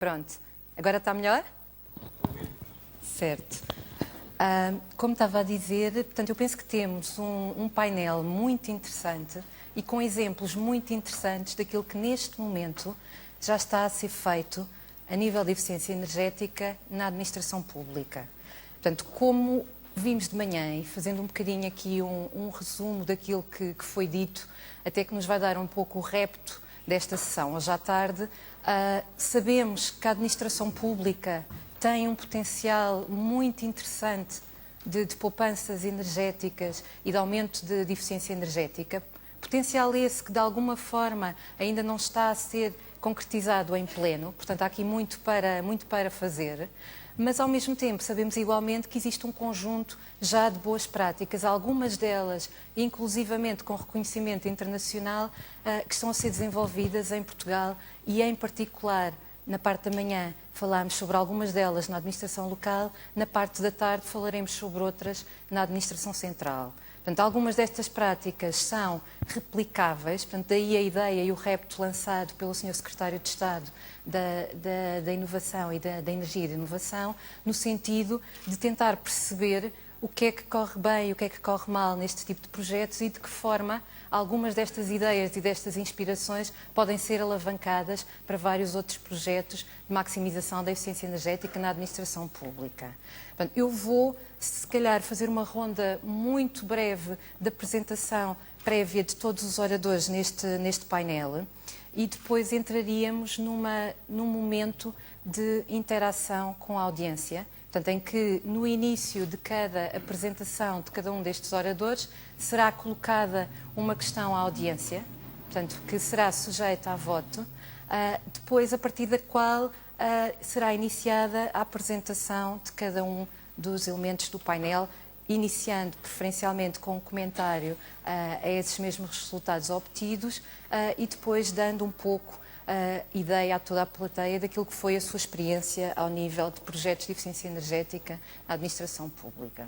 Pronto. Agora está melhor? Certo. Como estava a dizer, portanto, eu penso que temos um painel muito interessante e com exemplos muito interessantes daquilo que neste momento já está a ser feito a nível de eficiência energética na administração pública. Portanto, como vimos de manhã e fazendo um bocadinho aqui um resumo daquilo que foi dito, até que nos vai dar um pouco o repto desta sessão hoje à tarde, sabemos que a administração pública tem um potencial muito interessante de poupanças energéticas e de aumento de eficiência energética. Potencial esse que, de alguma forma, ainda não está a ser concretizado em pleno. Portanto, há aqui muito para fazer. Mas, ao mesmo tempo, sabemos igualmente que existe um conjunto já de boas práticas, algumas delas, inclusivamente com reconhecimento internacional, que estão a ser desenvolvidas em Portugal e, em particular, na parte da manhã falámos sobre algumas delas na administração local, na parte da tarde falaremos sobre outras na administração central. Portanto, algumas destas práticas são replicáveis, portanto, daí a ideia e o repto lançado pelo Sr. Secretário de Estado da Inovação e da Energia e da Inovação, no sentido de tentar perceber o que é que corre bem e o que é que corre mal neste tipo de projetos e de que forma algumas destas ideias e destas inspirações podem ser alavancadas para vários outros projetos de maximização da eficiência energética na administração pública. Portanto, eu vou, se calhar, fazer uma ronda muito breve de apresentação prévia de todos os oradores neste painel e depois entraríamos num momento de interação com a audiência. Portanto, em que no início de cada apresentação de cada um destes oradores será colocada uma questão à audiência, portanto, que será sujeita a voto, depois a partir da qual será iniciada a apresentação de cada um dos elementos do painel, iniciando preferencialmente com um comentário a esses mesmos resultados obtidos e depois dando um pouco ideia a toda a plateia daquilo que foi a sua experiência ao nível de projetos de eficiência energética na administração pública.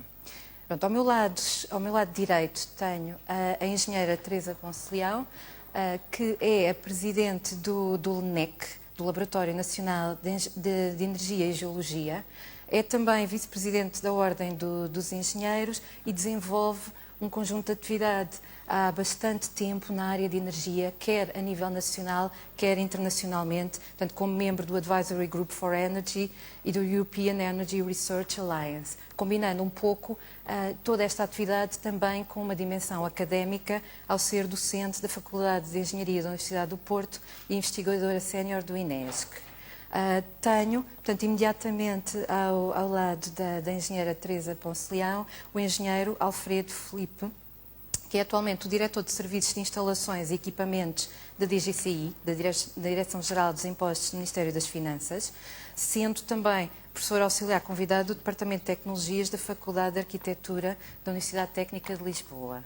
Pronto, ao meu lado direito tenho a engenheira Teresa Poncileão, que é a presidente do LNEC, do Laboratório Nacional de Energia e Geologia, é também vice-presidente da Ordem dos Engenheiros e desenvolve um conjunto de atividade há bastante tempo na área de energia, quer a nível nacional, quer internacionalmente, portanto, como membro do Advisory Group for Energy e do European Energy Research Alliance, combinando um pouco toda esta atividade também com uma dimensão académica, ao ser docente da Faculdade de Engenharia da Universidade do Porto e investigadora sénior do INESC. Tenho, portanto, imediatamente ao lado da engenheira Teresa Poncileão, o engenheiro Alfredo Filipe, que é atualmente o diretor de Serviços de Instalações e Equipamentos da DGCI, da Direção-Geral dos Impostos do Ministério das Finanças, sendo também professor auxiliar convidado do Departamento de Tecnologias da Faculdade de Arquitetura da Universidade Técnica de Lisboa.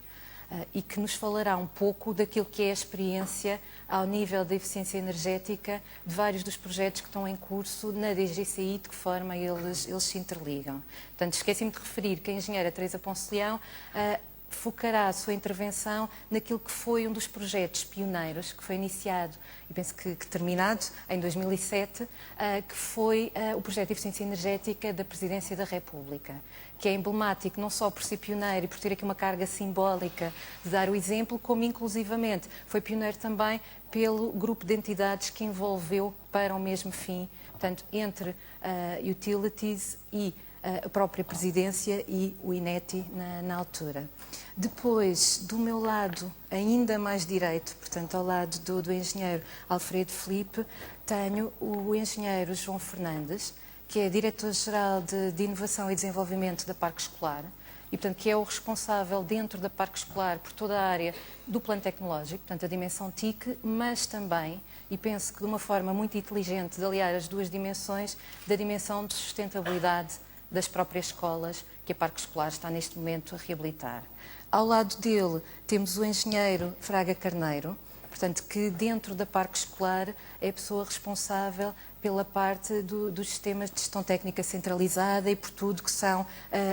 E que nos falará um pouco daquilo que é a experiência ao nível da eficiência energética de vários dos projetos que estão em curso na DGCI, de que forma eles se interligam. Portanto, esqueci-me de referir que a engenheira Teresa Poncileão focará a sua intervenção naquilo que foi um dos projetos pioneiros que foi iniciado e penso que terminado em 2007, que foi o projeto de eficiência energética da Presidência da República, que é emblemático não só por ser pioneiro e por ter aqui uma carga simbólica de dar o exemplo, como inclusivamente foi pioneiro também pelo grupo de entidades que envolveu para o mesmo fim, portanto, entre utilities e a própria Presidência e o INETI na altura. Depois, do meu lado, ainda mais direito, portanto, ao lado do engenheiro Alfredo Filipe, tenho o engenheiro João Fernandes, que é diretor-geral de Inovação e Desenvolvimento da Parque Escolar e, portanto, que é o responsável dentro da Parque Escolar por toda a área do plano tecnológico, portanto, a dimensão TIC, mas também, e penso que de uma forma muito inteligente de aliar as duas dimensões, da dimensão de sustentabilidade das próprias escolas que a Parque Escolar está neste momento a reabilitar. Ao lado dele temos o engenheiro Fraga Carneiro, Portanto, que dentro da parque escolar é a pessoa responsável pela parte dos sistemas de gestão técnica centralizada e por tudo que são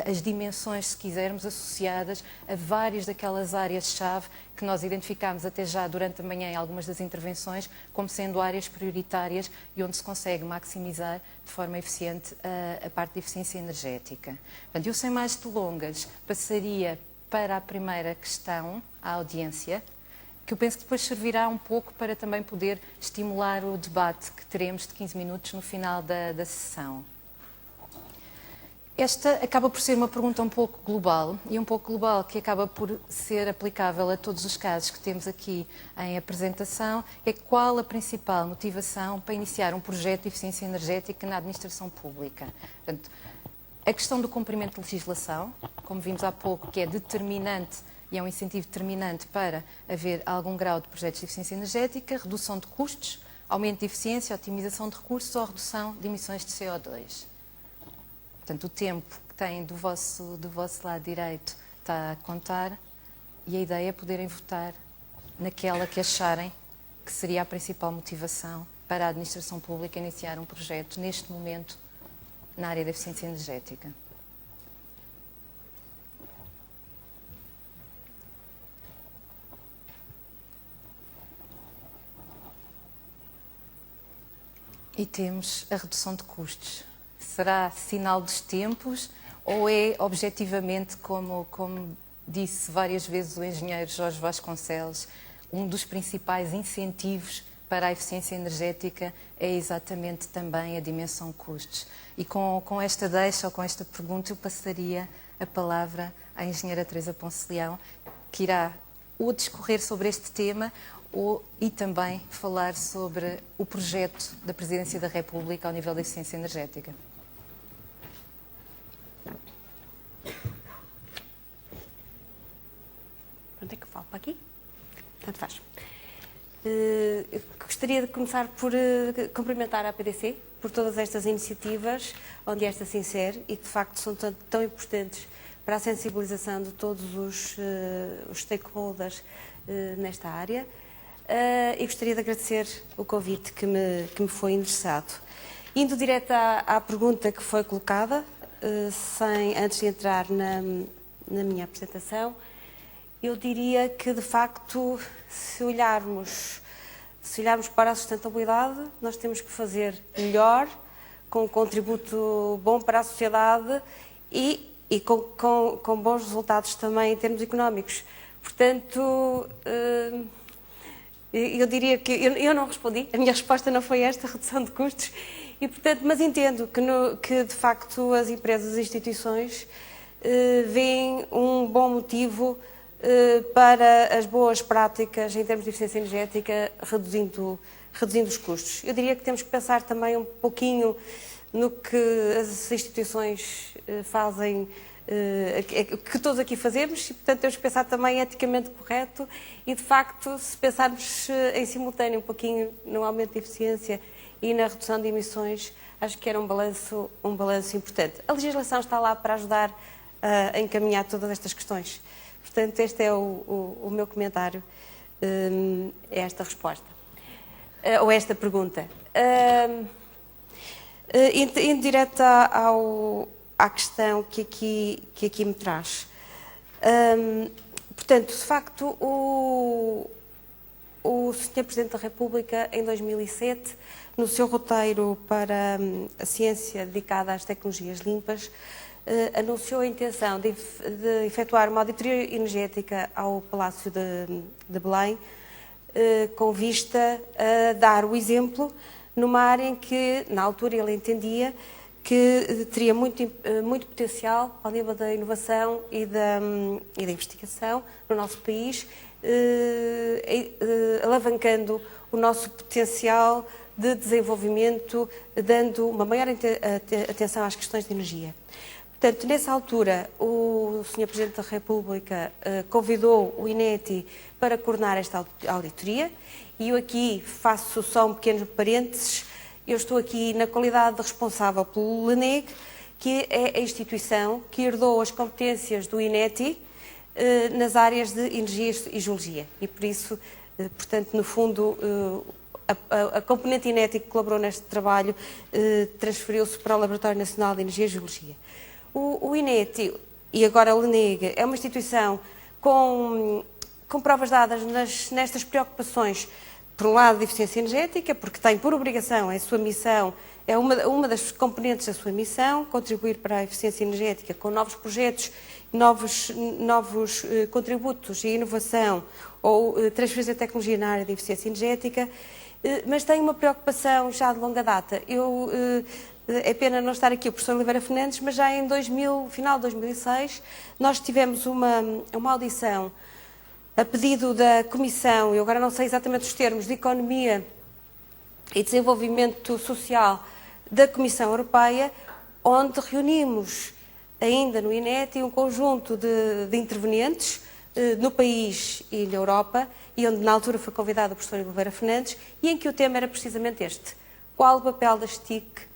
as dimensões, se quisermos, associadas a várias daquelas áreas-chave que nós identificámos até já durante a manhã em algumas das intervenções como sendo áreas prioritárias e onde se consegue maximizar de forma eficiente a parte de eficiência energética. Portanto, eu sem mais delongas passaria para a primeira questão, à audiência, que eu penso que depois servirá um pouco para também poder estimular o debate que teremos de 15 minutos no final da sessão. Esta acaba por ser uma pergunta um pouco global, e um pouco global que acaba por ser aplicável a todos os casos que temos aqui em apresentação, é qual a principal motivação para iniciar um projeto de eficiência energética na administração pública. Portanto, a questão do cumprimento de legislação, como vimos há pouco, que é determinante e é um incentivo determinante para haver algum grau de projetos de eficiência energética, redução de custos, aumento de eficiência, otimização de recursos ou redução de emissões de CO2. Portanto, o tempo que têm do vosso lado direito está a contar e a ideia é poderem votar naquela que acharem que seria a principal motivação para a administração pública iniciar um projeto, neste momento, na área da eficiência energética. E temos a redução de custos. Será sinal dos tempos ou é objetivamente, como disse várias vezes o engenheiro Jorge Vasconcelos, um dos principais incentivos para a eficiência energética é exatamente também a dimensão custos. E com esta deixa ou com esta pergunta eu passaria a palavra à engenheira Teresa Ponce Leão, que irá ou discorrer sobre este tema e também falar sobre o projeto da Presidência da República ao nível da eficiência energética. Onde é que eu falo? Para aqui? Tanto faz. Gostaria de começar por cumprimentar a APDC por todas estas iniciativas, onde esta se insere e que de facto são tão importantes para a sensibilização de todos os stakeholders nesta área. E gostaria de agradecer o convite que me foi endereçado. Indo direto à pergunta que foi colocada, antes de entrar na minha apresentação, eu diria que, de facto, se olharmos para a sustentabilidade, nós temos que fazer melhor, com um contributo bom para a sociedade e com bons resultados também em termos económicos. Portanto, eu diria que eu não respondi, a minha resposta não foi esta, redução de custos, e, portanto, mas entendo que de facto as empresas e instituições veem um bom motivo para as boas práticas em termos de eficiência energética, reduzindo os custos. Eu diria que temos que pensar também um pouquinho no que as instituições fazem, que todos aqui fazemos, e portanto temos que pensar também eticamente correto e de facto se pensarmos em simultâneo um pouquinho no aumento de eficiência e na redução de emissões, acho que era um balanço importante. A legislação está lá para ajudar a encaminhar todas estas questões. Portanto, este é o meu comentário a esta resposta, ou a esta pergunta. Indo direto à questão que aqui me traz. Portanto, de facto, o Sr. Presidente da República, em 2007, no seu roteiro para a ciência dedicada às tecnologias limpas, anunciou a intenção de efetuar uma auditoria energética ao Palácio de Belém, com vista a dar o exemplo numa área em que, na altura, ele entendia que teria muito potencial ao nível da inovação e da investigação no nosso país, alavancando o nosso potencial de desenvolvimento, dando uma maior atenção às questões de energia. Portanto, nessa altura, o Sr. Presidente da República convidou o INETI para coordenar esta auditoria e eu aqui faço só um pequeno parênteses. Eu estou aqui na qualidade de responsável pelo LENEG, que é a instituição que herdou as competências do INETI nas áreas de energia e geologia e, por isso, Portanto, no fundo, a componente INETI que colaborou neste trabalho transferiu-se para o Laboratório Nacional de Energia e Geologia. O INETI, e agora o LNEG, é uma instituição com provas dadas nestas preocupações, por um lado, de eficiência energética, porque tem por obrigação, é a sua missão, é uma das componentes da sua missão, contribuir para a eficiência energética com novos projetos, novos contributos e inovação ou transferência de tecnologia na área de eficiência energética, mas tem uma preocupação já de longa data. É pena não estar aqui o professor Oliveira Fernandes, mas já em final de 2006, nós tivemos uma audição a pedido da Comissão, eu agora não sei exatamente os termos, de Economia e Desenvolvimento Social da Comissão Europeia, onde reunimos ainda no INETI um conjunto de intervenientes no país e na Europa, e onde na altura foi convidado o professor Oliveira Fernandes, e em que o tema era precisamente este: qual o papel das TIC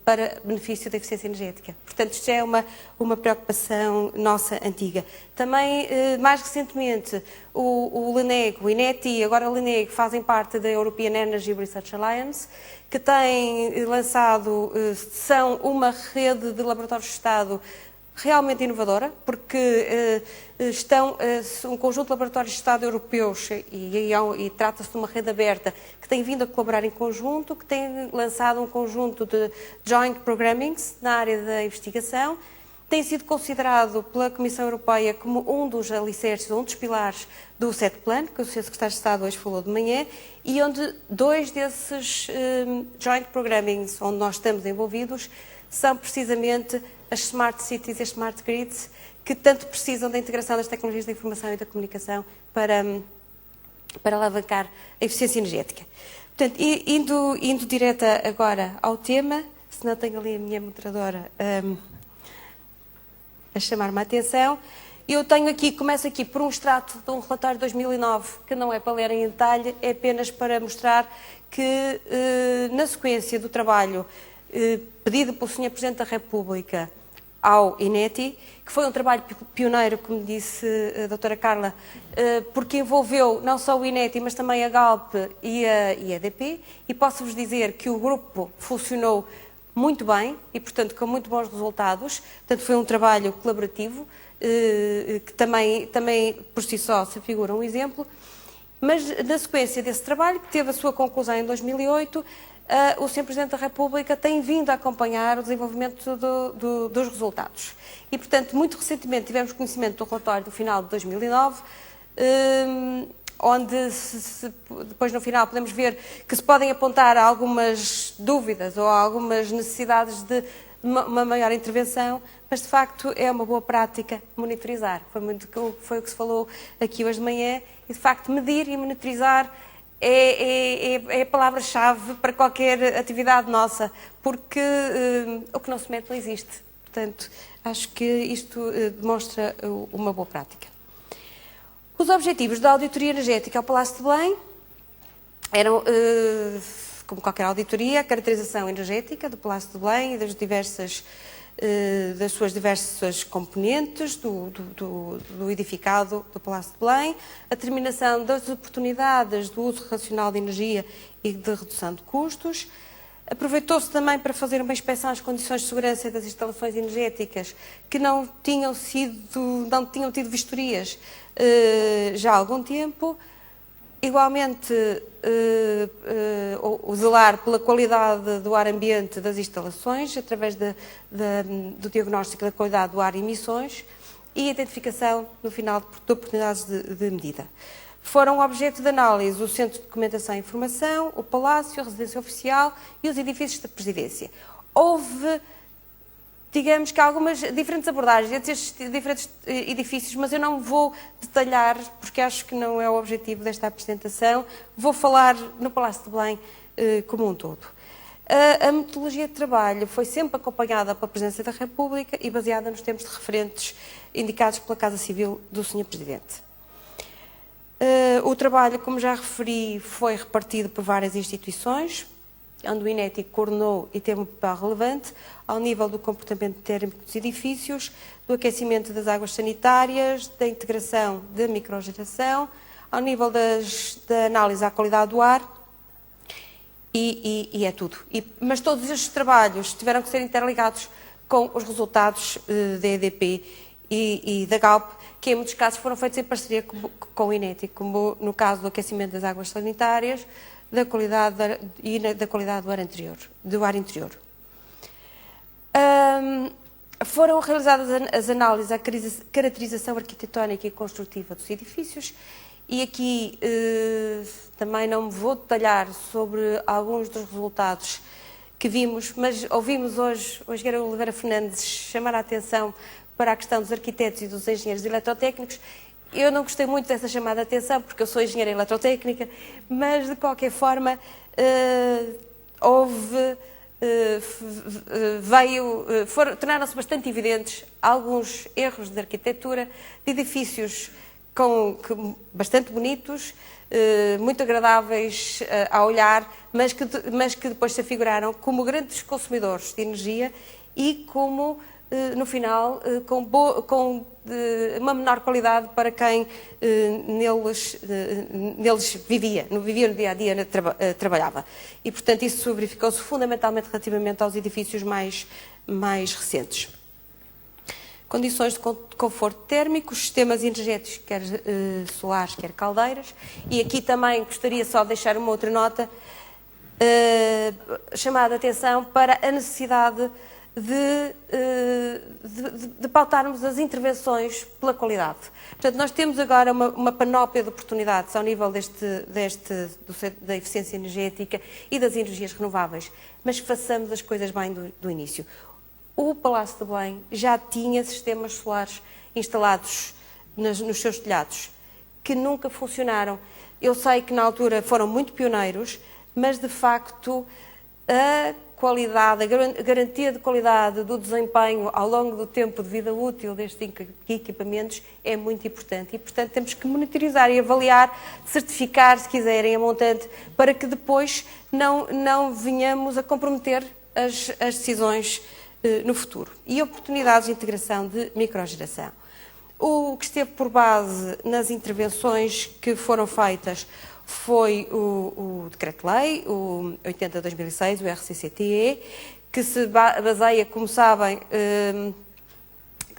para benefício da eficiência energética. Portanto, isto já é uma preocupação nossa antiga. Também, mais recentemente, o LNEG, o INETI e agora o LNEG fazem parte da European Energy Research Alliance, que tem lançado, são uma rede de laboratórios de Estado realmente inovadora, porque estão um conjunto de laboratórios de Estado europeus e trata-se de uma rede aberta que tem vindo a colaborar em conjunto, que tem lançado um conjunto de joint programmings na área da investigação, tem sido considerado pela Comissão Europeia como um dos alicerces, um dos pilares do SET Plan, que o Sr. Secretário de Estado hoje falou de manhã, e onde dois desses joint programmings onde nós estamos envolvidos são precisamente as Smart Cities e as Smart Grids, que tanto precisam da integração das tecnologias da informação e da comunicação para alavancar a eficiência energética. Portanto, indo direta agora ao tema, se não tenho ali a minha moderadora a chamar-me a atenção, eu tenho aqui, começo aqui por um extrato de um relatório de 2009, que não é para ler em detalhe, é apenas para mostrar que, na sequência do trabalho pedido pelo Sr. Presidente da República ao INETI, que foi um trabalho pioneiro, como disse a doutora Carla, porque envolveu não só o INETI, mas também a Galp e a EDP, e posso-vos dizer que o grupo funcionou muito bem e, portanto, com muito bons resultados. Portanto, foi um trabalho colaborativo, que também por si só se figura um exemplo, mas na sequência desse trabalho, que teve a sua conclusão em 2008, o Sr. Presidente da República tem vindo a acompanhar o desenvolvimento dos resultados. E, portanto, muito recentemente tivemos conhecimento do relatório do final de 2009, onde depois no final podemos ver que se podem apontar algumas dúvidas ou algumas necessidades de uma maior intervenção, mas de facto é uma boa prática monitorizar. Foi o que se falou aqui hoje de manhã, e de facto medir e monitorizar é a palavra-chave para qualquer atividade nossa, porque o que não se mete não existe. Portanto, acho que isto demonstra uma boa prática. Os objetivos da auditoria energética ao Palácio de Belém eram, como qualquer auditoria, a caracterização energética do Palácio de Belém e das suas diversas componentes do edificado do Palácio de Belém, a determinação das oportunidades do uso racional de energia e de redução de custos. Aproveitou-se também para fazer uma inspeção às condições de segurança das instalações energéticas que não tinham tido vistorias já há algum tempo. Igualmente, o zelar pela qualidade do ar ambiente das instalações, através do diagnóstico da qualidade do ar e emissões, e a identificação, no final, de oportunidades de medida. Foram objeto de análise o Centro de Documentação e Informação, o Palácio, a Residência Oficial e os edifícios da Presidência. Houve, digamos que algumas diferentes abordagens entre estes diferentes edifícios, mas eu não vou detalhar, porque acho que não é o objetivo desta apresentação. Vou falar no Palácio de Belém como um todo. A metodologia de trabalho foi sempre acompanhada pela Presidência da República e baseada nos tempos de referentes indicados pela Casa Civil do Sr. Presidente. O trabalho, como já referi, foi repartido por várias instituições, onde o INETI coordenou e teve um papel relevante ao nível do comportamento térmico dos edifícios, do aquecimento das águas sanitárias, da integração da microgeração, ao nível da análise à qualidade do ar, e é tudo. Mas todos estes trabalhos tiveram que ser interligados com os resultados da EDP e da Galp, que em muitos casos foram feitos em parceria com o INETI, como no caso do aquecimento das águas sanitárias da qualidade da qualidade do ar interior. Foram realizadas as análises à caracterização arquitetónica e construtiva dos edifícios, e aqui também não me vou detalhar sobre alguns dos resultados que vimos, mas ouvimos hoje o engenheiro Oliveira Fernandes chamar a atenção para a questão dos arquitetos e dos engenheiros eletrotécnicos. Eu não gostei muito dessa chamada de atenção, porque eu sou engenheira eletrotécnica, mas de qualquer forma tornaram-se bastante evidentes alguns erros de arquitetura de edifícios bastante bonitos, muito agradáveis a olhar, mas que depois se afiguraram como grandes consumidores de energia e como, no final, com uma menor qualidade para quem neles vivia no dia-a-dia, trabalhava. E, portanto, isso verificou-se fundamentalmente relativamente aos edifícios mais recentes. Condições de conforto térmico, sistemas energéticos, quer solares, quer caldeiras. E aqui também gostaria só de deixar uma outra nota, chamada a atenção para a necessidade de pautarmos as intervenções pela qualidade. Portanto, nós temos agora uma panóplia de oportunidades ao nível da eficiência energética e das energias renováveis, mas façamos as coisas bem do início. O Palácio de Belém já tinha sistemas solares instalados nos seus telhados, que nunca funcionaram. Eu sei que na altura foram muito pioneiros, mas de facto a qualidade, a garantia de qualidade do desempenho ao longo do tempo de vida útil destes equipamentos é muito importante. E, portanto, temos que monitorizar e avaliar, certificar, se quiserem, a montante, para que depois não venhamos a comprometer as decisões no futuro. E oportunidades de integração de microgeração. O que esteve por base nas intervenções que foram feitas foi o Decreto-Lei, o 80/2006, o RCCTE, que se baseia, como sabem,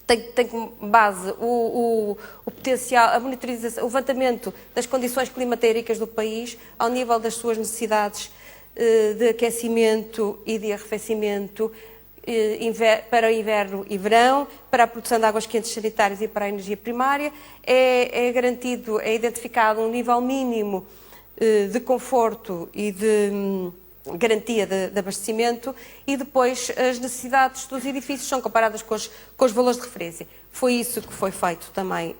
tem como base o potencial, a monitorização, o levantamento das condições climatéricas do país ao nível das suas necessidades de aquecimento e de arrefecimento para o inverno e verão, para a produção de águas quentes sanitárias e para a energia primária. É garantido, é identificado um nível mínimo de conforto e de garantia de abastecimento, e depois as necessidades dos edifícios são comparadas com os valores de referência. Foi isso que foi feito também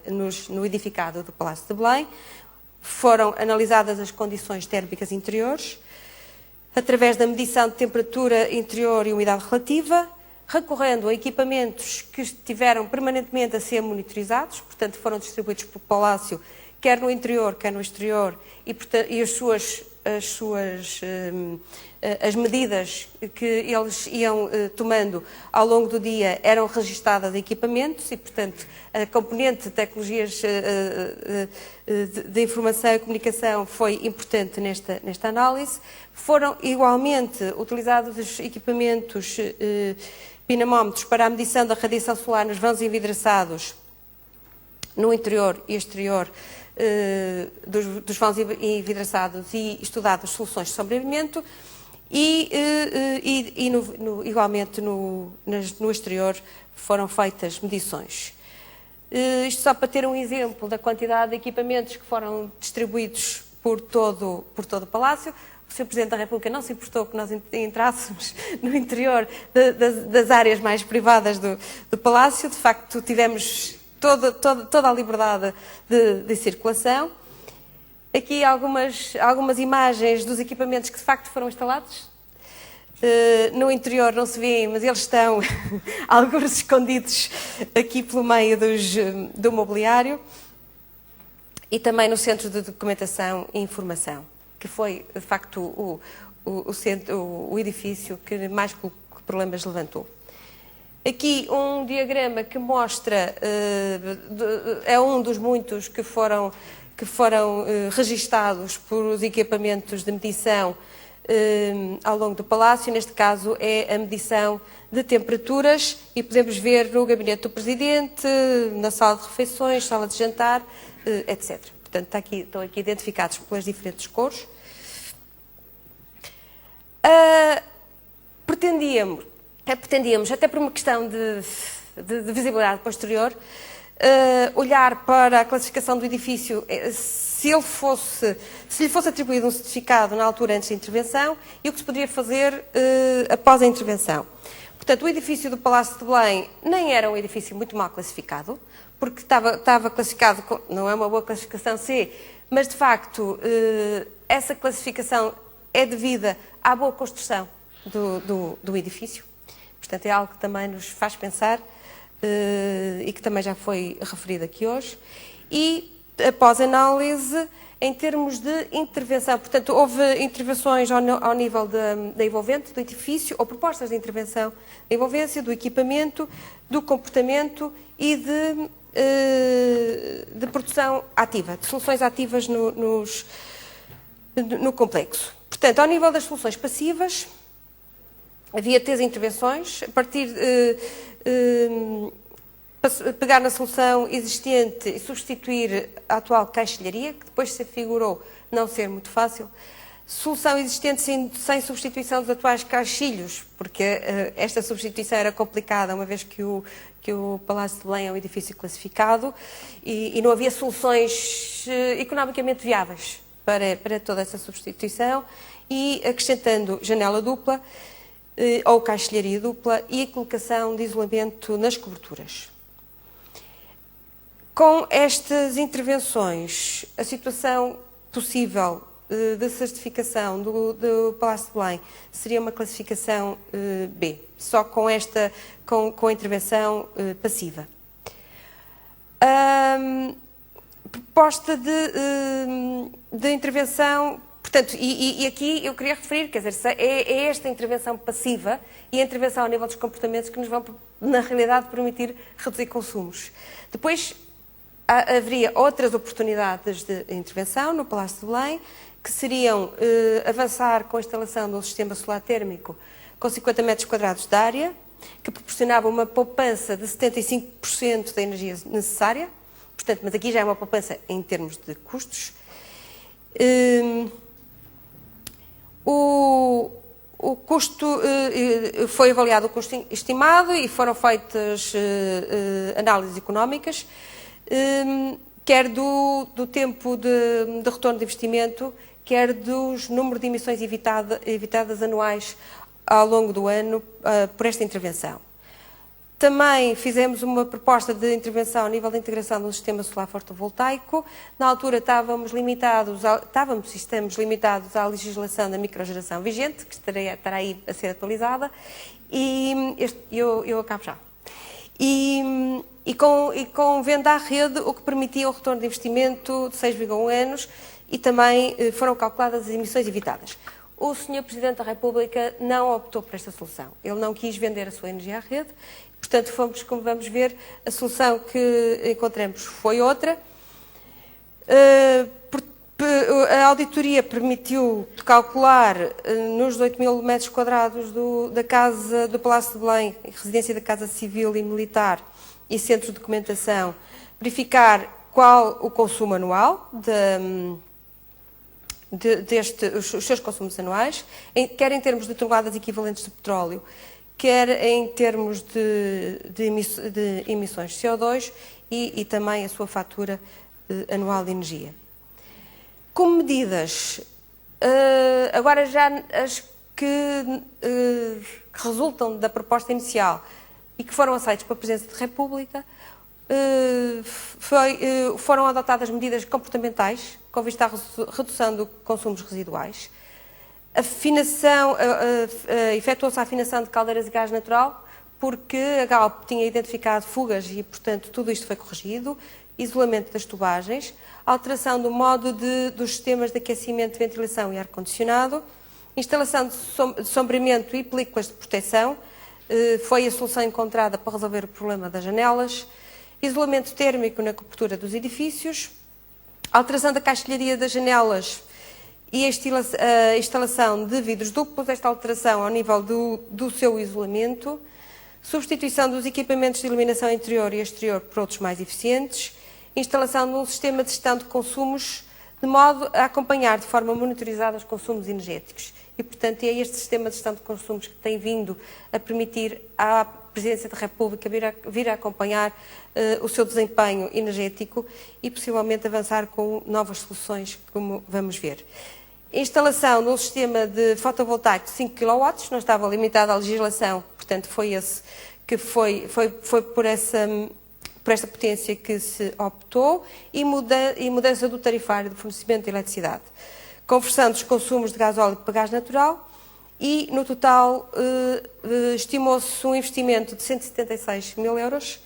no edificado do Palácio de Belém. Foram analisadas as condições térmicas interiores, através da medição de temperatura interior e umidade relativa, recorrendo a equipamentos que estiveram permanentemente a ser monitorizados, portanto foram distribuídos pelo Palácio, quer no interior, quer no exterior, e as medidas que eles iam tomando ao longo do dia eram registadas em equipamentos, e, portanto, a componente de tecnologias de informação e comunicação foi importante nesta análise. Foram igualmente utilizados os equipamentos pinamómetros para a medição da radiação solar nos vãos envidraçados no interior e exterior dos vãos envidraçados, e estudadas soluções de sobrevivimento, igualmente no exterior foram feitas medições. Isto só para ter um exemplo da quantidade de equipamentos que foram distribuídos por todo o Palácio. O Sr. Presidente da República não se importou que nós entrássemos no interior das áreas mais privadas do Palácio. De facto, tivemos toda a liberdade de circulação. Aqui algumas imagens dos equipamentos que de facto foram instalados. No interior não se vêem, mas eles estão alguns escondidos aqui pelo meio do mobiliário, e também no Centro de Documentação e Informação, que foi de facto o edifício que mais problemas levantou. Aqui um diagrama que mostra, é um dos muitos que que foram registados por os equipamentos de medição ao longo do Palácio. Neste caso é a medição de temperaturas e podemos ver no gabinete do Presidente, na sala de refeições, sala de jantar, etc. Portanto, estão aqui identificados pelas diferentes cores. Pretendíamos, até por uma questão de visibilidade posterior, olhar para a classificação do edifício, se lhe fosse atribuído um certificado na altura antes da intervenção e o que se poderia fazer após a intervenção. Portanto, o edifício do Palácio de Belém nem era um edifício muito mal classificado, porque estava classificado, não é uma boa classificação C, mas de facto essa classificação é devida à boa construção do edifício. Portanto, é algo que também nos faz pensar e que também já foi referido aqui hoje. E, após análise, em termos de intervenção, portanto, houve intervenções ao nível da envolvente do edifício, ou propostas de intervenção da envolvência, do equipamento, do comportamento e de produção ativa, de soluções ativas no complexo. Portanto, ao nível das soluções passivas, havia 3 intervenções, a partir pegar na solução existente e substituir a atual caixilharia, que depois se afigurou não ser muito fácil. Solução existente sem substituição dos atuais caixilhos, porque esta substituição era complicada, uma vez que o Palácio de Belém é um edifício classificado e não havia soluções economicamente viáveis para toda essa substituição, e acrescentando janela dupla ou caixilharia dupla e a colocação de isolamento nas coberturas. Com estas intervenções, a situação possível de certificação do Palácio de Belém seria uma classificação B, só com a intervenção passiva. Proposta de intervenção, portanto, e aqui eu queria referir, quer dizer, é esta intervenção passiva e a intervenção ao nível dos comportamentos que nos vão, na realidade, permitir reduzir consumos. Depois, haveria outras oportunidades de intervenção no Palácio de Belém, que seriam avançar com a instalação de um sistema solar térmico com 50 metros quadrados de área, que proporcionava uma poupança de 75% da energia necessária, portanto, mas aqui já é uma poupança em termos de custos. O custo, foi avaliado o custo estimado e foram feitas análises económicas, quer do tempo de retorno de investimento, quer dos números de emissões evitadas anuais ao longo do ano por esta intervenção. Também fizemos uma proposta de intervenção ao nível da integração de um sistema solar fotovoltaico. Na altura estamos limitados à legislação da microgeração vigente, que estará aí a ser atualizada, e eu acabo já. E com venda à rede, o que permitia o retorno de investimento de 6,1 anos, e também foram calculadas as emissões evitadas. O Sr. Presidente da República não optou por esta solução. Ele não quis vender a sua energia à rede. Portanto, como vamos ver, a solução que encontramos foi outra. A auditoria permitiu calcular nos 8.000 metros quadrados da casa do Palácio de Belém, residência da Casa Civil e Militar e centro de documentação, verificar qual o consumo anual os seus consumos anuais, quer em termos de toneladas equivalentes de petróleo, quer em termos de emissões de CO2 e também a sua fatura anual de energia. Como medidas, agora já as que resultam da proposta inicial e que foram aceitas pela Presidência da República, foram adotadas medidas comportamentais com vista à redução de consumos residuais. Efetuou-se a afinação de caldeiras de gás natural, porque a Galp tinha identificado fugas e, portanto, tudo isto foi corrigido. Isolamento das tubagens, alteração do modo dos sistemas de aquecimento, ventilação e ar-condicionado, instalação de sombreamento e películas de proteção, foi a solução encontrada para resolver o problema das janelas, isolamento térmico na cobertura dos edifícios, alteração da caixilharia das janelas e a instalação de vidros duplos, esta alteração ao nível do seu isolamento, substituição dos equipamentos de iluminação interior e exterior por outros mais eficientes, instalação de um sistema de gestão de consumos, de modo a acompanhar de forma monitorizada os consumos energéticos. E, portanto, é este sistema de gestão de consumos que tem vindo a permitir à Presidência da República vir a acompanhar o seu desempenho energético e, possivelmente, avançar com novas soluções, como vamos ver. A instalação de um sistema de fotovoltaico de 5 kW, não estava limitada à legislação, portanto, foi esse que foi por esta potência que se optou, e mudança do tarifário de fornecimento de eletricidade. Conversão dos consumos de gás óleo para gás natural e, no total, estimou-se um investimento de 176 mil euros,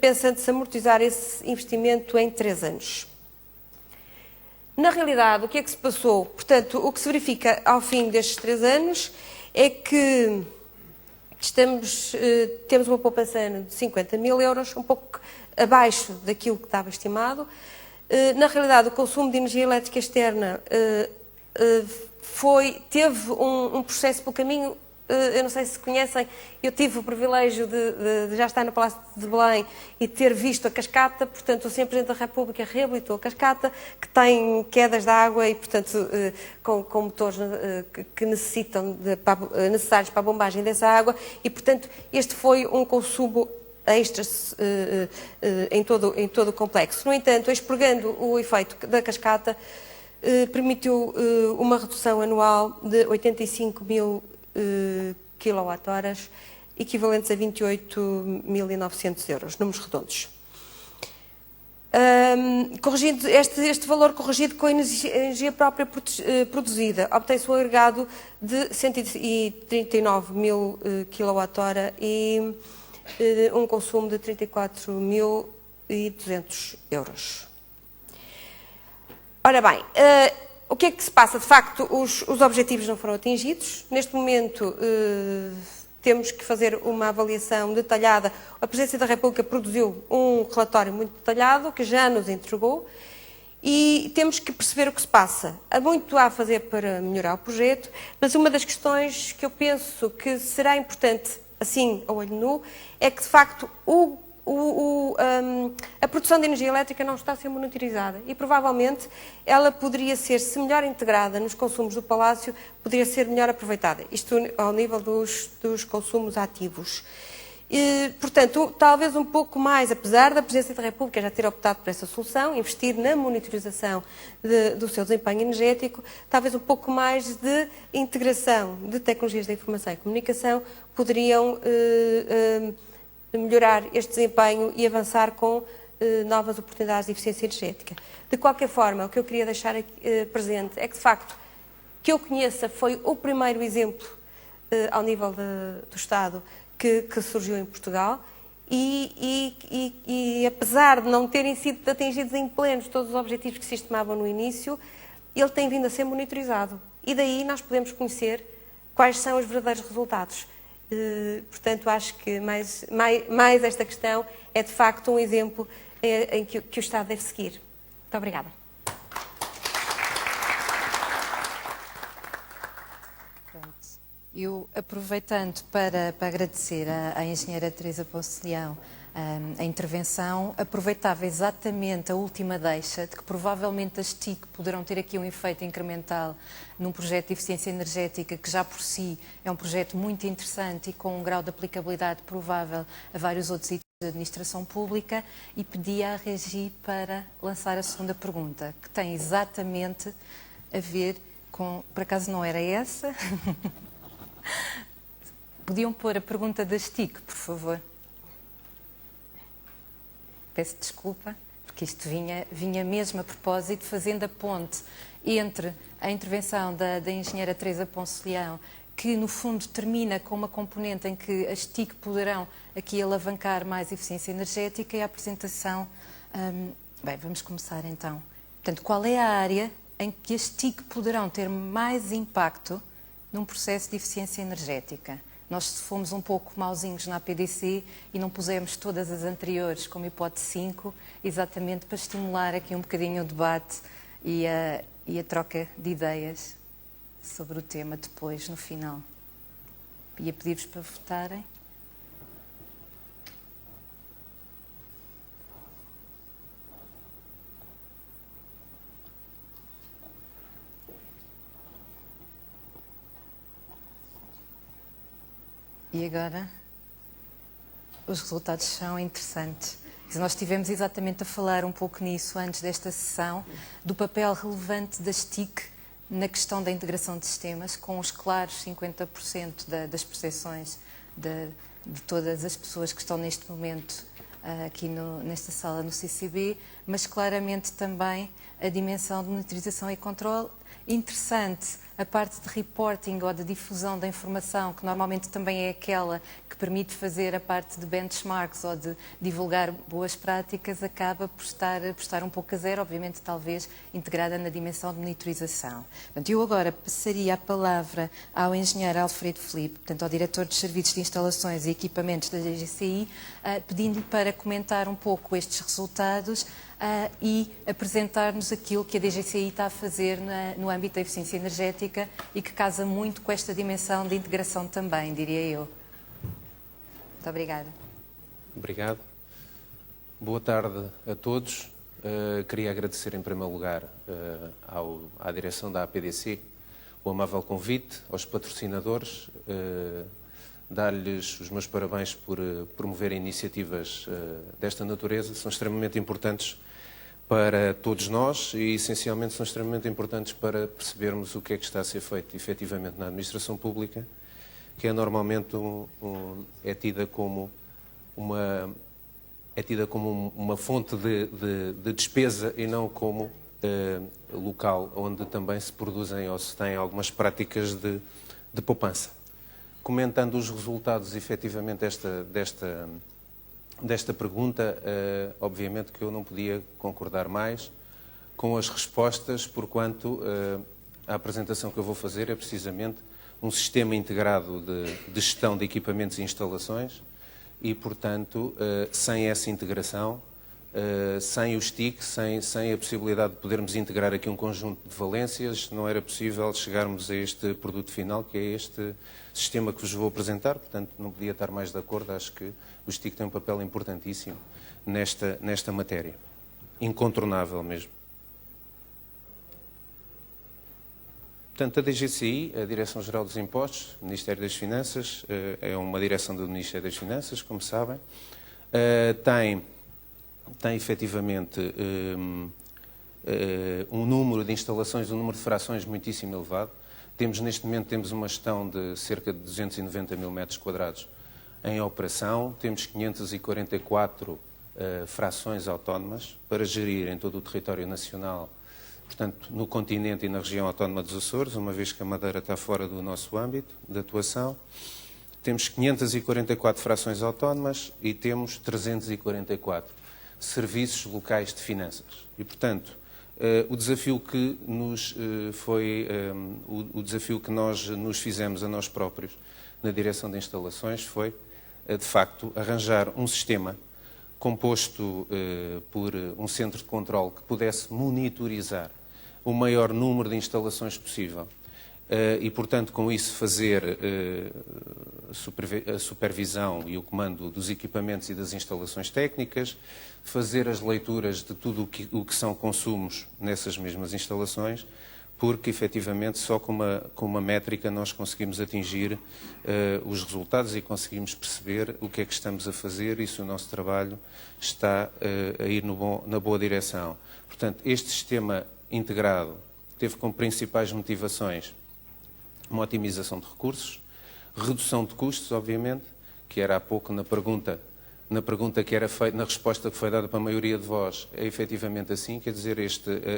pensando-se amortizar esse investimento em 3 anos. Na realidade, o que é que se passou? Portanto, o que se verifica ao fim destes 3 anos é que temos uma poupança de 50 mil euros, um pouco abaixo daquilo que estava estimado. Na realidade, o consumo de energia elétrica externa teve um processo pelo caminho. Eu não sei se conhecem, eu tive o privilégio de já estar no Palácio de Belém e ter visto a cascata. Portanto, o Sr. Presidente da República reabilitou a cascata, que tem quedas de água e, portanto, com motores que necessários para a bombagem dessa água, e, portanto, este foi um consumo extra em todo o complexo. No entanto, expurgando o efeito da cascata, permitiu uma redução anual de 85 mil kWh, equivalentes a 28.900 euros, números redondos. Corrigindo este valor corrigido com a energia própria produzida, obtém-se um agregado de 139 mil kWh e um consumo de 34.200 euros. Ora bem, o que é que se passa? De facto, os objetivos não foram atingidos. Neste momento, temos que fazer uma avaliação detalhada. A Presidência da República produziu um relatório muito detalhado, que já nos entregou, e temos que perceber o que se passa. Há muito a fazer para melhorar o projeto, mas uma das questões que eu penso que será importante, assim, a olho nu, é que, de facto, a produção de energia elétrica não está a ser monitorizada e, provavelmente, ela poderia ser, se melhor integrada nos consumos do Palácio, poderia ser melhor aproveitada, isto ao nível dos consumos ativos. E, portanto, talvez um pouco mais, apesar da Presidência da República já ter optado por essa solução, investir na monitorização do seu desempenho energético, talvez um pouco mais de integração de tecnologias da informação e comunicação poderiam melhorar este desempenho e avançar com novas oportunidades de eficiência energética. De qualquer forma, o que eu queria deixar aqui, presente é que, de facto, que eu conheça, foi o primeiro exemplo ao nível do Estado que surgiu em Portugal e apesar de não terem sido atingidos em plenos todos os objetivos que se estimavam no início, ele tem vindo a ser monitorizado e daí nós podemos conhecer quais são os verdadeiros resultados. Portanto, acho que mais esta questão é, de facto, um exemplo em que o Estado deve seguir. Muito obrigada. Eu, aproveitando para agradecer à engenheira Teresa Poncilhão a intervenção, aproveitava exatamente a última deixa de que provavelmente as TIC poderão ter aqui um efeito incremental num projeto de eficiência energética que já por si é um projeto muito interessante e com um grau de aplicabilidade provável a vários outros itens de administração pública, e pedia à Regi para lançar a segunda pergunta, que tem exatamente a ver com... Por acaso não era essa? Podiam pôr a pergunta das TIC, por favor. Peço desculpa, porque isto vinha mesmo a propósito, fazendo a ponte entre a intervenção da engenheira Teresa Poncilhão, que no fundo termina com uma componente em que as TIC poderão aqui alavancar mais eficiência energética, e a apresentação... Bem, vamos começar então. Portanto, qual é a área em que as TIC poderão ter mais impacto num processo de eficiência energética? Nós fomos um pouco mauzinhos na APDC e não pusemos todas as anteriores como hipótese 5, exatamente para estimular aqui um bocadinho o debate e a troca de ideias sobre o tema depois, no final. Ia pedir-vos para votarem. E agora, os resultados são interessantes. Nós estivemos exatamente a falar um pouco nisso antes desta sessão, do papel relevante das TIC na questão da integração de sistemas, com os claros 50% das percepções de todas as pessoas que estão neste momento aqui nesta sala no CCB, mas claramente também a dimensão de monitorização e controle. Interessante a parte de reporting ou de difusão da informação, que normalmente também é aquela que permite fazer a parte de benchmarks ou de divulgar boas práticas, acaba por estar um pouco a zero, obviamente talvez integrada na dimensão de monitorização. Portanto, eu agora passaria a palavra ao engenheiro Alfredo Filipe, portanto ao diretor dos Serviços de Instalações e Equipamentos da DGCI, pedindo-lhe para comentar um pouco estes resultados e apresentar-nos aquilo que a DGCI está a fazer no âmbito da eficiência energética e que casa muito com esta dimensão de integração também, diria eu. Muito obrigada. Obrigado. Boa tarde a todos. Queria agradecer em primeiro lugar à direção da APDC o amável convite, aos patrocinadores, dar-lhes os meus parabéns por promoverem iniciativas desta natureza. São extremamente importantes para todos nós e, essencialmente, são extremamente importantes para percebermos o que é que está a ser feito, efetivamente, na administração pública, que é normalmente é tida como uma fonte de despesa e não como local onde também se produzem ou se têm algumas práticas de poupança. Comentando os resultados, efetivamente, desta pergunta, obviamente que eu não podia concordar mais com as respostas, porquanto a apresentação que eu vou fazer é precisamente um sistema integrado de gestão de equipamentos e instalações e, portanto, sem essa integração, sem os TIC, sem a possibilidade de podermos integrar aqui um conjunto de valências, não era possível chegarmos a este produto final, que é este sistema que vos vou apresentar. Portanto, não podia estar mais de acordo. Acho que os TIC têm um papel importantíssimo nesta matéria. Incontornável mesmo. Portanto, a DGCI, a Direção-Geral dos Impostos, Ministério das Finanças, é uma direção do Ministério das Finanças, como sabem, tem efetivamente um número de instalações, um número de frações muitíssimo elevado. Neste momento temos uma gestão de cerca de 290 mil metros quadrados em operação, temos 544 frações autónomas para gerir em todo o território nacional, portanto, no continente e na região autónoma dos Açores, uma vez que a Madeira está fora do nosso âmbito de atuação. Temos 544 frações autónomas e temos 344 serviços locais de finanças. E, portanto, o desafio que nós nos fizemos a nós próprios na direção de instalações foi, de facto, arranjar um sistema composto por um centro de controle que pudesse monitorizar o maior número de instalações possível e, portanto, com isso fazer a supervisão e o comando dos equipamentos e das instalações técnicas, fazer as leituras de tudo o que são consumos nessas mesmas instalações, porque, efetivamente, só com uma métrica nós conseguimos atingir os resultados e conseguimos perceber o que é que estamos a fazer e se o nosso trabalho está a ir na boa direção. Portanto, este sistema integrado teve como principais motivações uma otimização de recursos, redução de custos, obviamente, que era há pouco na pergunta que era feita, na resposta que foi dada para a maioria de vós, é efetivamente assim, quer dizer,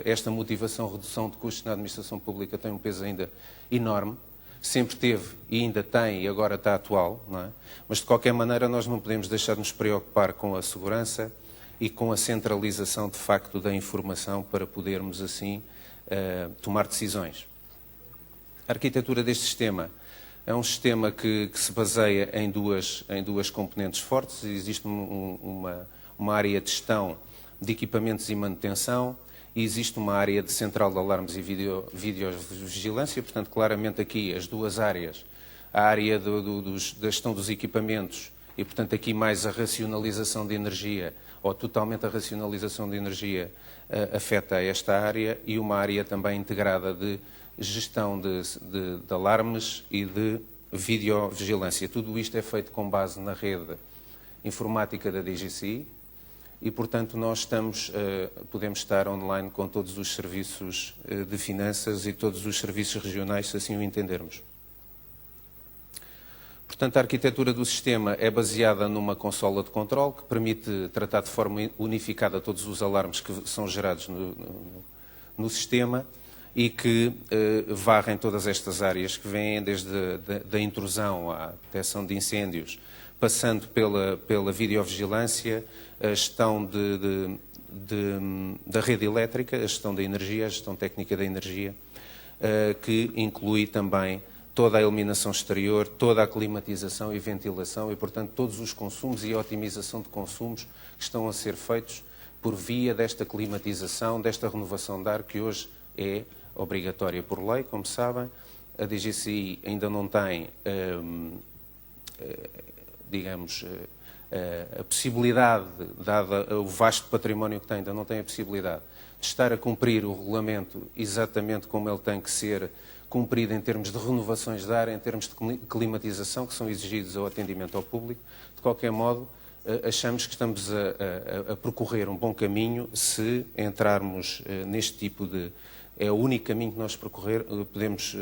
esta motivação, redução de custos na administração pública tem um peso ainda enorme, sempre teve e ainda tem e agora está atual, não é? Mas de qualquer maneira nós não podemos deixar de nos preocupar com a segurança e com a centralização de facto da informação para podermos assim tomar decisões. A arquitetura deste sistema É um sistema que se baseia em duas componentes fortes. Existe uma área de gestão de equipamentos e manutenção e existe uma área de central de alarmes e videovigilância. Portanto, claramente aqui as duas áreas, a área da gestão dos equipamentos e, portanto, aqui mais a racionalização de energia, ou totalmente a racionalização de energia, afeta esta área, e uma área também integrada de gestão de alarmes e de videovigilância. Tudo isto é feito com base na rede informática da DGCI e, portanto, nós podemos estar online com todos os serviços de finanças e todos os serviços regionais, se assim o entendermos. Portanto, a arquitetura do sistema é baseada numa consola de controle que permite tratar de forma unificada todos os alarmes que são gerados no sistema e que varrem todas estas áreas que vêm desde da intrusão à detecção de incêndios, passando pela videovigilância, a gestão da rede elétrica, a gestão da energia, a gestão técnica da energia, que inclui também toda a iluminação exterior, toda a climatização e ventilação e, portanto, todos os consumos e a otimização de consumos que estão a ser feitos por via desta climatização, desta renovação de ar, que hoje é obrigatória por lei, como sabem. A DGCI ainda não tem, digamos, a possibilidade, dada o vasto património que tem, ainda não tem a possibilidade de estar a cumprir o regulamento exatamente como ele tem que ser cumprido em termos de renovações de ar, em termos de climatização, que são exigidos ao atendimento ao público. De qualquer modo, achamos que estamos a percorrer um bom caminho se entrarmos neste tipo de... É o único caminho que nós podemos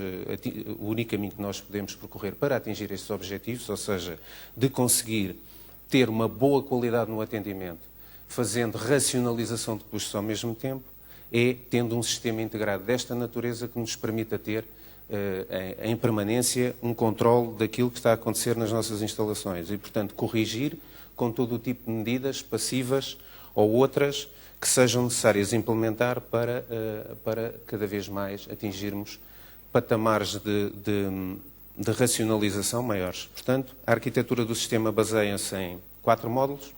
percorrer para atingir estes objetivos, ou seja, de conseguir ter uma boa qualidade no atendimento, fazendo racionalização de custos ao mesmo tempo, é tendo um sistema integrado desta natureza que nos permita ter em permanência um controle daquilo que está a acontecer nas nossas instalações e, portanto, corrigir com todo o tipo de medidas passivas ou outras que sejam necessárias implementar para cada vez mais atingirmos patamares de racionalização maiores. Portanto, a arquitetura do sistema baseia-se em 4 módulos.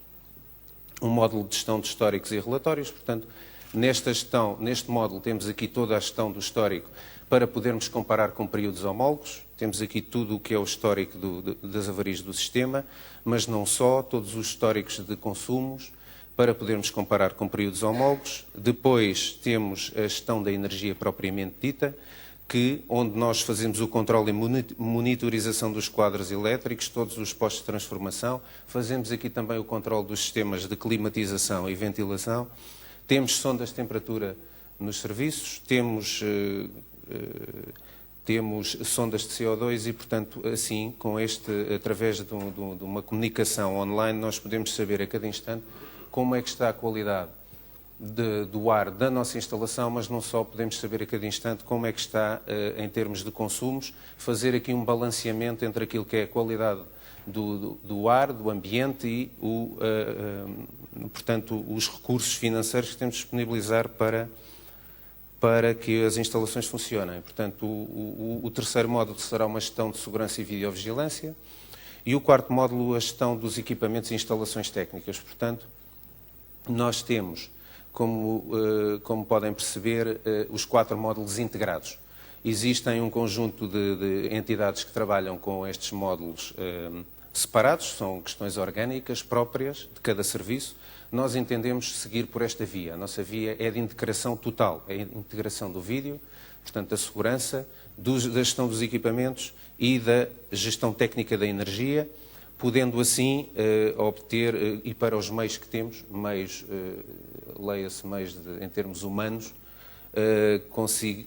Um módulo de gestão de históricos e relatórios. Portanto, neste módulo temos aqui toda a gestão do histórico para podermos comparar com períodos homólogos. Temos aqui tudo o que é o histórico das avarias do sistema, mas não só, todos os históricos de consumos, para podermos comparar com períodos homólogos. Depois temos a gestão da energia propriamente dita, onde nós fazemos o controle e monitorização dos quadros elétricos, todos os postos de transformação. Fazemos aqui também o controle dos sistemas de climatização e ventilação. Temos sondas de temperatura nos serviços, temos sondas de CO2 e, portanto, assim, através de uma comunicação online, nós podemos saber a cada instante como é que está a qualidade do ar da nossa instalação, mas não só, podemos saber a cada instante como é que está em termos de consumos, fazer aqui um balanceamento entre aquilo que é a qualidade do ar, do ambiente e, portanto, os recursos financeiros que temos de disponibilizar para que as instalações funcionem. Portanto, o terceiro módulo será uma gestão de segurança e videovigilância e o quarto módulo a gestão dos equipamentos e instalações técnicas. Portanto, nós temos, como podem perceber, os 4 módulos integrados. Existem um conjunto de entidades que trabalham com estes módulos separados, são questões orgânicas próprias de cada serviço. Nós entendemos seguir por esta via. A nossa via é de integração total, é a integração do vídeo, portanto, da segurança, da gestão dos equipamentos e da gestão técnica da energia, podendo assim obter, e para os meios que temos, leia-se meios em termos humanos,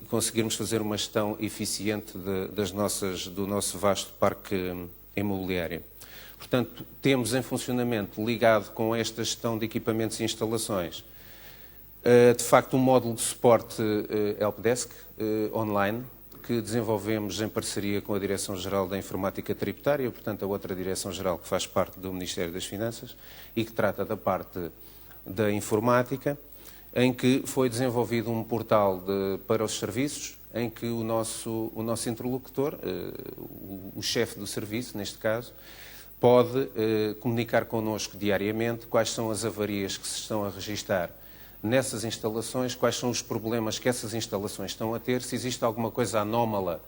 conseguirmos fazer uma gestão eficiente do nosso vasto parque imobiliário. Portanto, temos em funcionamento, ligado com esta gestão de equipamentos e instalações, de facto um módulo de suporte helpdesk online, que desenvolvemos em parceria com a Direção-Geral da Informática Tributária, portanto a outra Direção-Geral que faz parte do Ministério das Finanças e que trata da parte da informática, em que foi desenvolvido um portal para os serviços, em que o nosso interlocutor, o chefe do serviço, neste caso, pode comunicar connosco diariamente quais são as avarias que se estão a registar nessas instalações, quais são os problemas que essas instalações estão a ter, se existe alguma coisa anómala,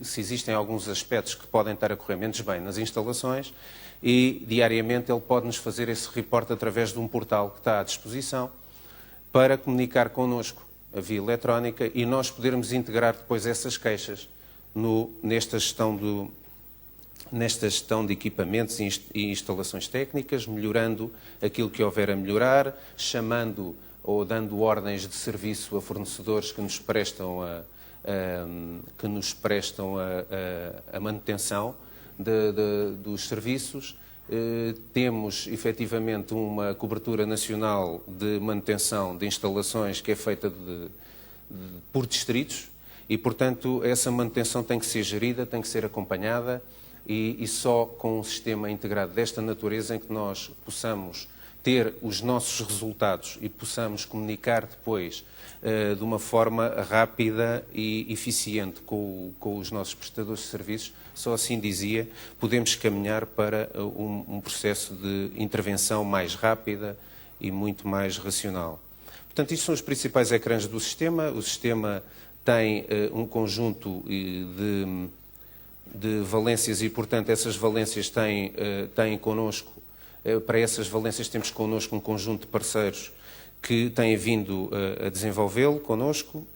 se existem alguns aspectos que podem estar a correr menos bem nas instalações, e diariamente ele pode-nos fazer esse reporte através de um portal que está à disposição para comunicar connosco a via eletrónica e nós podermos integrar depois essas queixas nesta gestão de equipamentos e instalações técnicas, melhorando aquilo que houver a melhorar, chamando ou dando ordens de serviço a fornecedores que nos prestam a manutenção dos serviços. Temos, efetivamente, uma cobertura nacional de manutenção de instalações que é feita por distritos e, portanto, essa manutenção tem que ser gerida, tem que ser acompanhada e só com um sistema integrado desta natureza em que nós possamos ter os nossos resultados e possamos comunicar depois de uma forma rápida e eficiente com os nossos prestadores de serviços, só assim dizia, podemos caminhar para um processo de intervenção mais rápida e muito mais racional. Portanto, isto são os principais ecrãs do sistema. O sistema tem um conjunto de valências e, portanto, essas valências têm connosco. Para essas valências temos connosco um conjunto de parceiros que têm vindo a desenvolvê-lo connosco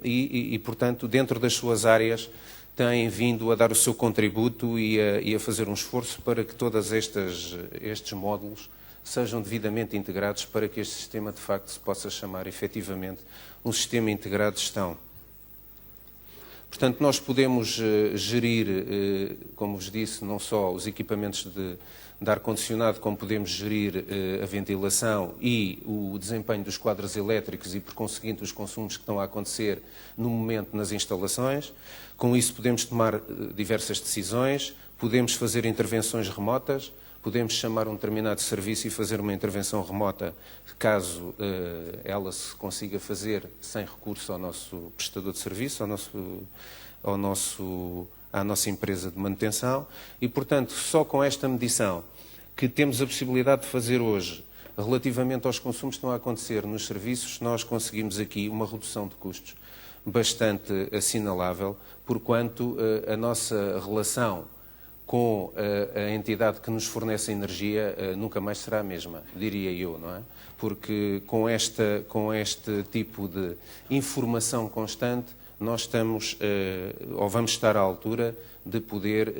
e, portanto, dentro das suas áreas têm vindo a dar o seu contributo e a fazer um esforço para que todos estes módulos sejam devidamente integrados para que este sistema, de facto, se possa chamar efetivamente um sistema integrado de gestão. Portanto, nós podemos gerir, como vos disse, não só os equipamentos de ar-condicionado, como podemos gerir a ventilação e o desempenho dos quadros elétricos e, por conseguinte, os consumos que estão a acontecer no momento nas instalações. Com isso podemos tomar diversas decisões, podemos fazer intervenções remotas, podemos chamar um determinado serviço e fazer uma intervenção remota, caso ela se consiga fazer sem recurso ao nosso prestador de serviço, à nossa empresa de manutenção. E, portanto, só com esta medição que temos a possibilidade de fazer hoje, relativamente aos consumos que estão a acontecer nos serviços, nós conseguimos aqui uma redução de custos bastante assinalável, porquanto a nossa relação com a entidade que nos fornece a energia nunca mais será a mesma, diria eu, não é? Porque com este tipo de informação constante, nós estamos, ou vamos estar à altura de poder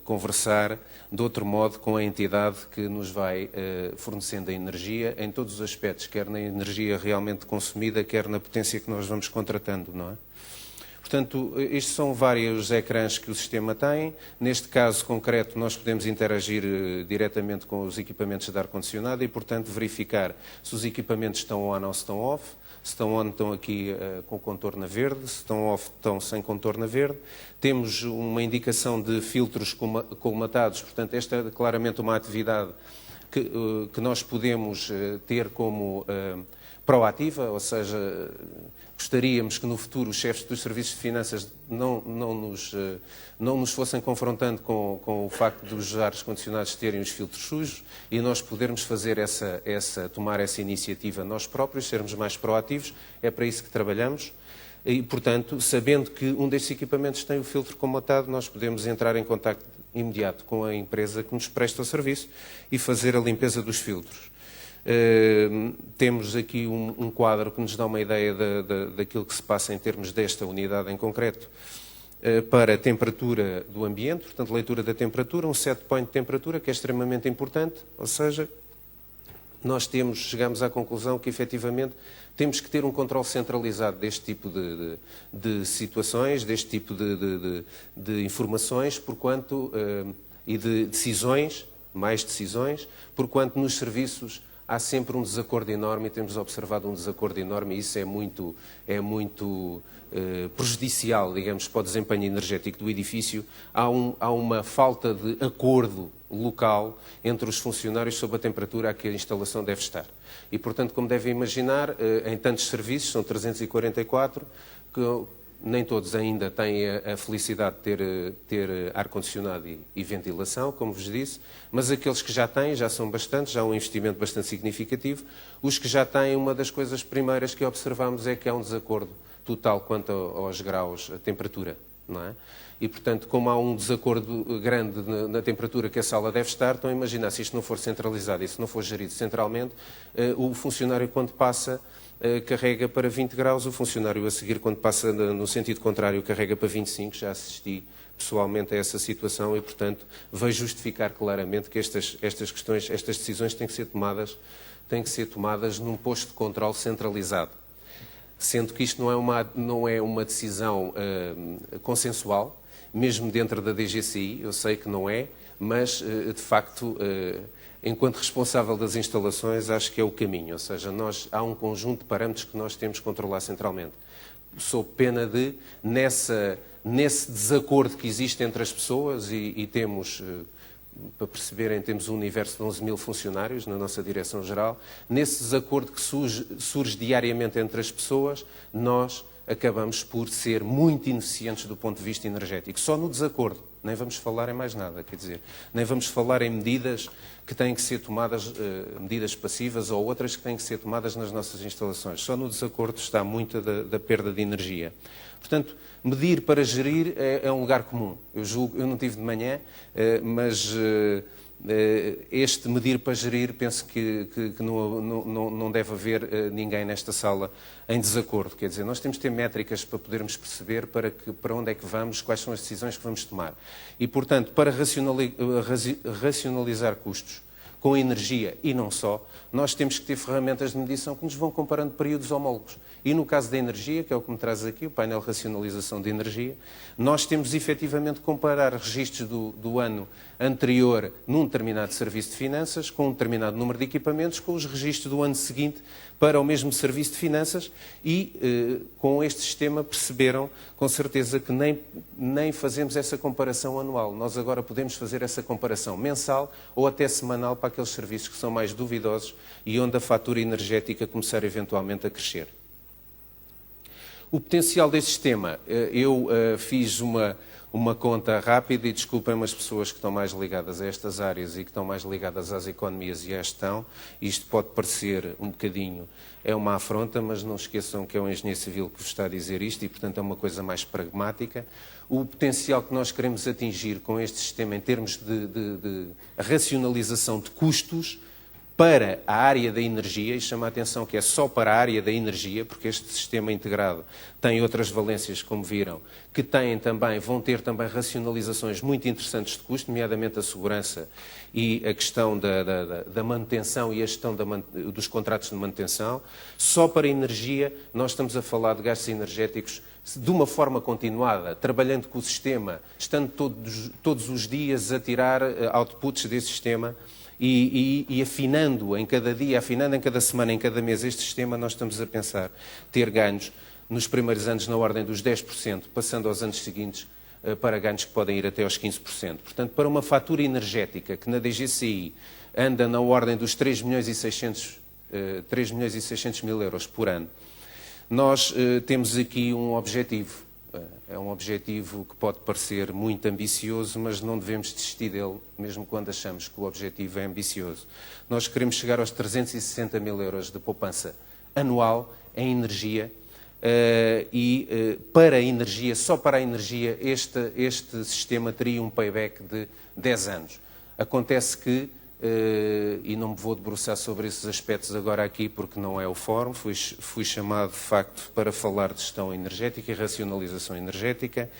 conversar de outro modo com a entidade que nos vai fornecendo a energia em todos os aspectos, quer na energia realmente consumida, quer na potência que nós vamos contratando, não é? Portanto, estes são vários ecrãs que o sistema tem. Neste caso concreto, nós podemos interagir diretamente com os equipamentos de ar-condicionado e, portanto, verificar se os equipamentos estão on ou se estão off. Se estão on, estão aqui com contorno verde, se estão off, estão sem contorno verde. Temos uma indicação de filtros colmatados, portanto, esta é claramente uma atividade que nós podemos ter como proativa, ou seja, gostaríamos que no futuro os chefes dos serviços de finanças não nos fossem confrontando com o facto dos ares condicionados terem os filtros sujos e nós podermos fazer tomar essa iniciativa nós próprios, sermos mais proativos, é para isso que trabalhamos. E, portanto, sabendo que um destes equipamentos tem o filtro colmatado, nós podemos entrar em contacto imediato com a empresa que nos presta o serviço e fazer a limpeza dos filtros. Temos aqui um quadro que nos dá uma ideia daquilo que se passa em termos desta unidade em concreto para a temperatura do ambiente, portanto, leitura da temperatura, um set point de temperatura que é extremamente importante, ou seja, nós chegamos à conclusão que, efetivamente, temos que ter um controle centralizado deste tipo de situações, deste tipo de informações, e de decisões, mais decisões, porquanto nos serviços há sempre um desacordo enorme e temos observado um desacordo enorme e isso é muito prejudicial, digamos, para o desempenho energético do edifício. Há uma falta de acordo local entre os funcionários sobre a temperatura a que a instalação deve estar. E, portanto, como devem imaginar, em tantos serviços, são 344, que nem todos ainda têm a felicidade de ter ar-condicionado e ventilação, como vos disse, mas aqueles que já têm, já são bastantes, já há um investimento bastante significativo. Os que já têm, uma das coisas primeiras que observamos é que há um desacordo total quanto aos graus, a temperatura, não é? E, portanto, como há um desacordo grande na temperatura que a sala deve estar, estão a imaginar, se isto não for centralizado e se não for gerido centralmente, o funcionário, quando passa, carrega para 20 graus, o funcionário a seguir, quando passa no sentido contrário, carrega para 25. Já assisti pessoalmente a essa situação e, portanto, vejo justificar claramente que estas questões, estas decisões têm que ser tomadas num posto de controle centralizado. Sendo que isto não é uma decisão consensual, mesmo dentro da DGCI, eu sei que não é, mas, de facto, enquanto responsável das instalações, acho que é o caminho. Ou seja, há um conjunto de parâmetros que nós temos que controlar centralmente. Sob pena de, nesse desacordo que existe entre as pessoas, e temos, para perceberem, temos um universo de 11 mil funcionários na nossa Direção-Geral, nesse desacordo que surge diariamente entre as pessoas, nós acabamos por ser muito ineficientes do ponto de vista energético. Só no desacordo, nem vamos falar em mais nada, quer dizer, nem vamos falar em medidas que têm que ser tomadas, medidas passivas ou outras que têm que ser tomadas nas nossas instalações. Só no desacordo está muita da perda de energia. Portanto, medir para gerir é um lugar comum. Eu não tive de manhã, mas este medir para gerir, penso que não deve haver ninguém nesta sala em desacordo. Quer dizer, nós temos de ter métricas para podermos perceber para onde é que vamos, quais são as decisões que vamos tomar. E, portanto, para racionalizar custos com energia e não só, nós temos que ter ferramentas de medição que nos vão comparando períodos homólogos. E no caso da energia, que é o que me traz aqui, o painel de racionalização de energia, nós temos efetivamente de comparar registros do ano anterior num determinado serviço de finanças, com um determinado número de equipamentos, com os registros do ano seguinte para o mesmo serviço de finanças e com este sistema perceberam com certeza que nem fazemos essa comparação anual. Nós agora podemos fazer essa comparação mensal ou até semanal para aqueles serviços que são mais duvidosos e onde a fatura energética começar eventualmente a crescer. O potencial deste sistema, eu fiz uma conta rápida e desculpem-me as pessoas que estão mais ligadas a estas áreas e que estão mais ligadas às economias e à gestão. Isto pode parecer um bocadinho, é uma afronta, mas não esqueçam que é um engenheiro civil que vos está a dizer isto e, portanto, é uma coisa mais pragmática. O potencial que nós queremos atingir com este sistema em termos de racionalização de custos para a área da energia, e chama a atenção que é só para a área da energia, porque este sistema integrado tem outras valências, como viram, que vão ter também racionalizações muito interessantes de custo, nomeadamente a segurança e a questão da manutenção e a gestão dos contratos de manutenção. Só para a energia, nós estamos a falar de gastos energéticos de uma forma continuada, trabalhando com o sistema, estando todos os dias a tirar outputs desse sistema, e afinando em cada dia, afinando em cada semana, em cada mês este sistema, nós estamos a pensar ter ganhos nos primeiros anos na ordem dos 10%, passando aos anos seguintes para ganhos que podem ir até aos 15%. Portanto, para uma fatura energética que na DGCI anda na ordem dos 3 milhões e 600 mil euros por ano, nós temos aqui um objetivo. É um objetivo que pode parecer muito ambicioso, mas não devemos desistir dele, mesmo quando achamos que o objetivo é ambicioso. Nós queremos chegar aos 360 mil euros de poupança anual em energia para a energia, só para a energia, este sistema teria um payback de 10 anos. Acontece que, e não me vou debruçar sobre esses aspectos agora aqui porque não é o fórum, fui chamado de facto para falar de gestão energética e racionalização energética.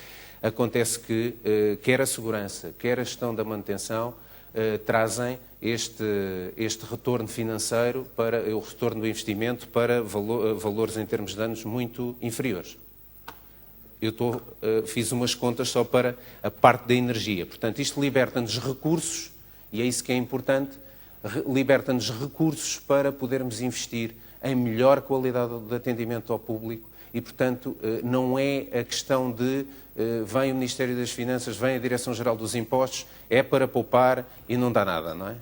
Acontece que quer a segurança, quer a gestão da manutenção trazem este retorno financeiro, o retorno do investimento para valores em termos de anos muito inferiores. Eu fiz umas contas só para a parte da energia. Portanto, isto liberta-nos recursos. E é isso que é importante, liberta-nos recursos para podermos investir em melhor qualidade de atendimento ao público e, portanto, não é a questão de vem o Ministério das Finanças, vem a Direção-Geral dos Impostos, é para poupar e não dá nada, não é?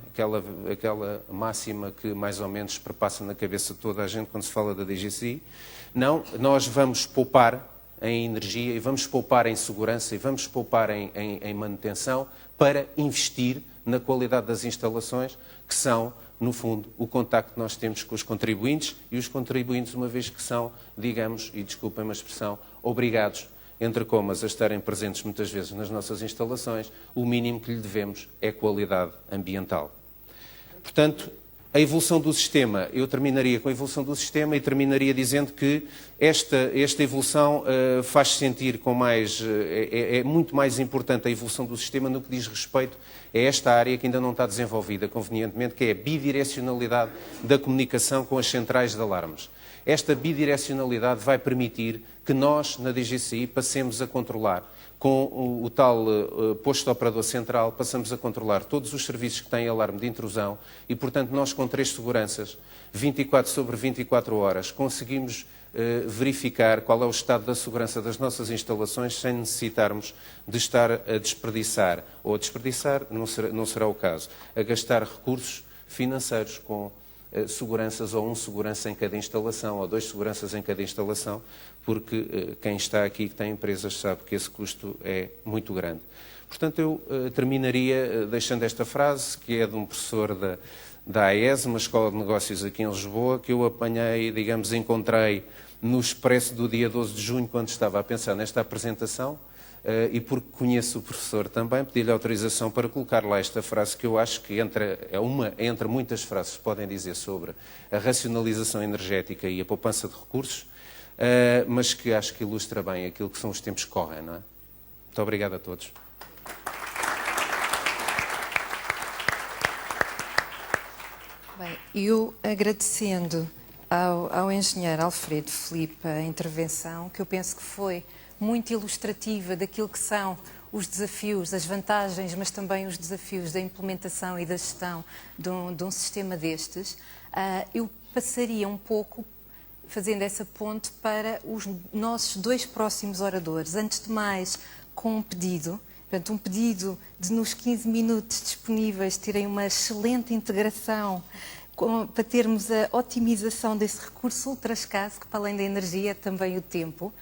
Aquela máxima que mais ou menos perpassa na cabeça de toda a gente quando se fala da DGCI. Não, nós vamos poupar em energia e vamos poupar em segurança e vamos poupar em manutenção para investir na qualidade das instalações, que são, no fundo, o contacto que nós temos com os contribuintes e os contribuintes, uma vez que são, digamos, e desculpem a expressão, obrigados, entre comas, a estarem presentes muitas vezes nas nossas instalações, o mínimo que lhe devemos é qualidade ambiental. Portanto, a evolução do sistema, eu terminaria com a evolução do sistema e terminaria dizendo que esta evolução faz sentir com mais, é muito mais importante a evolução do sistema no que diz respeito a esta área que ainda não está desenvolvida convenientemente, que é a bidirecionalidade da comunicação com as centrais de alarmes. Esta bidirecionalidade vai permitir que nós, na DGCI, passemos a controlar, com o tal posto de operador central, passamos a controlar todos os serviços que têm alarme de intrusão e, portanto, nós com 3 seguranças, 24 sobre 24 horas, conseguimos verificar qual é o estado da segurança das nossas instalações sem necessitarmos de estar a desperdiçar, ou a desperdiçar não será o caso, a gastar recursos financeiros com seguranças ou um segurança em cada instalação ou 2 seguranças em cada instalação, porque quem está aqui que tem empresas sabe que esse custo é muito grande. Portanto, eu terminaria deixando esta frase, que é de um professor da AES, uma escola de negócios aqui em Lisboa, que eu apanhei, digamos, encontrei no Expresso do dia 12 de junho, quando estava a pensar nesta apresentação, e porque conheço o professor também, pedi-lhe autorização para colocar lá esta frase que eu acho que é uma entre muitas frases que podem dizer sobre a racionalização energética e a poupança de recursos, mas que acho que ilustra bem aquilo que são os tempos que correm, não é? Muito obrigado a todos. Bem, eu agradecendo ao engenheiro Alfredo Filipe a intervenção, que eu penso que foi muito ilustrativa daquilo que são os desafios, as vantagens, mas também os desafios da implementação e da gestão de um sistema destes. Eu passaria um pouco, fazendo essa ponte, para os nossos 2 próximos oradores. Antes de mais, com um pedido. Portanto, um pedido de, nos 15 minutos disponíveis, terem uma excelente integração para termos a otimização desse recurso ultra escasso, que para além da energia é também o tempo.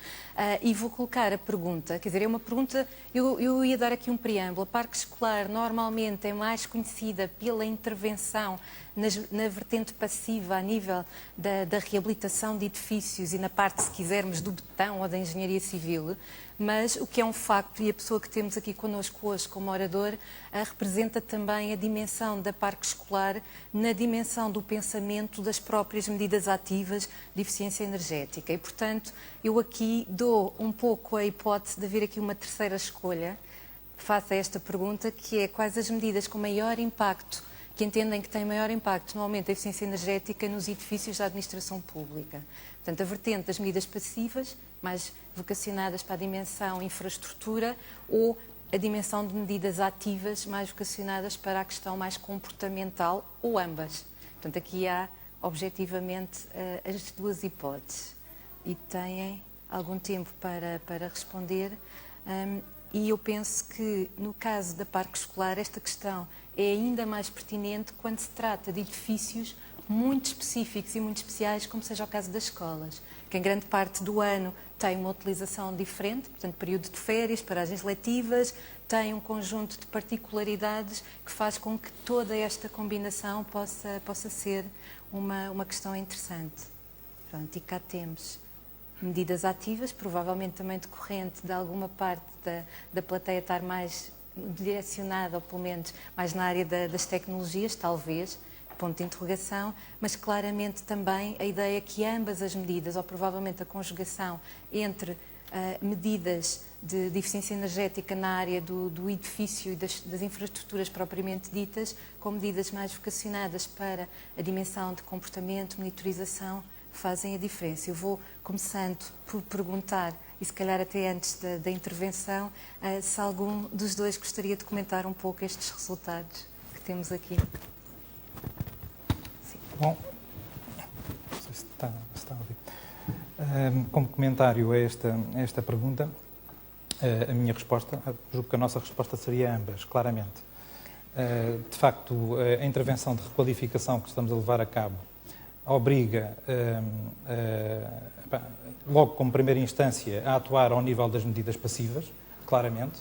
E vou colocar a pergunta, quer dizer, é uma pergunta, eu ia dar aqui um preâmbulo. A parque escolar normalmente é mais conhecida pela intervenção na vertente passiva a nível da reabilitação de edifícios e na parte, se quisermos, do betão ou da engenharia civil, mas o que é um facto, e a pessoa que temos aqui connosco hoje como orador, representa também a dimensão da parque escolar na dimensão do pensamento das próprias medidas ativas de eficiência energética. E, portanto, eu aqui dou um pouco a hipótese de haver aqui uma terceira escolha face a esta pergunta, que é quais as medidas com maior impacto, que entendem que têm maior impacto no aumento da eficiência energética nos edifícios da administração pública. Portanto, a vertente das medidas passivas, mais vocacionadas para a dimensão infraestrutura, ou a dimensão de medidas ativas, mais vocacionadas para a questão mais comportamental, ou ambas. Portanto, aqui há, objetivamente, as 2 hipóteses. E têm algum tempo para responder. E eu penso que, no caso da parque escolar, esta questão é ainda mais pertinente quando se trata de edifícios muito específicos e muito especiais, como seja o caso das escolas, que em grande parte do ano tem uma utilização diferente, portanto, período de férias, paragens letivas, tem um conjunto de particularidades que faz com que toda esta combinação possa ser uma questão interessante. Pronto, e cá temos medidas ativas, provavelmente também decorrente de alguma parte da plateia estar mais direcionada, ou pelo menos mais na área das tecnologias, talvez, ponto de interrogação, mas claramente também a ideia que ambas as medidas, ou provavelmente a conjugação entre medidas de eficiência energética na área do edifício e das infraestruturas propriamente ditas, com medidas mais vocacionadas para a dimensão de comportamento, monitorização, fazem a diferença. Eu vou começando por perguntar, e se calhar até antes da intervenção, se algum dos 2 gostaria de comentar um pouco estes resultados que temos aqui. Sim. Bom, não sei se está a ouvir. Como comentário a esta pergunta, a minha resposta, julgo que a nossa resposta seria ambas, claramente. De facto, a intervenção de requalificação que estamos a levar a cabo obriga, logo como primeira instância, a atuar ao nível das medidas passivas, claramente,